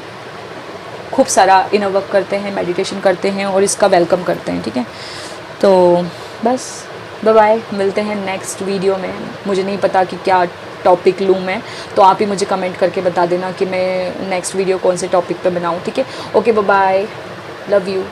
खूब सारा इनर वर्क करते हैं, मेडिटेशन करते हैं और इसका वेलकम करते हैं, ठीक है। तो बस बाय बाय, मिलते हैं नेक्स्ट वीडियो में। मुझे नहीं पता कि क्या टॉपिक लूँ मैं, तो आप ही मुझे कमेंट करके बता देना कि मैं नेक्स्ट वीडियो कौन से टॉपिक पे बनाऊँ, ठीक है। Okay bye bye, love you.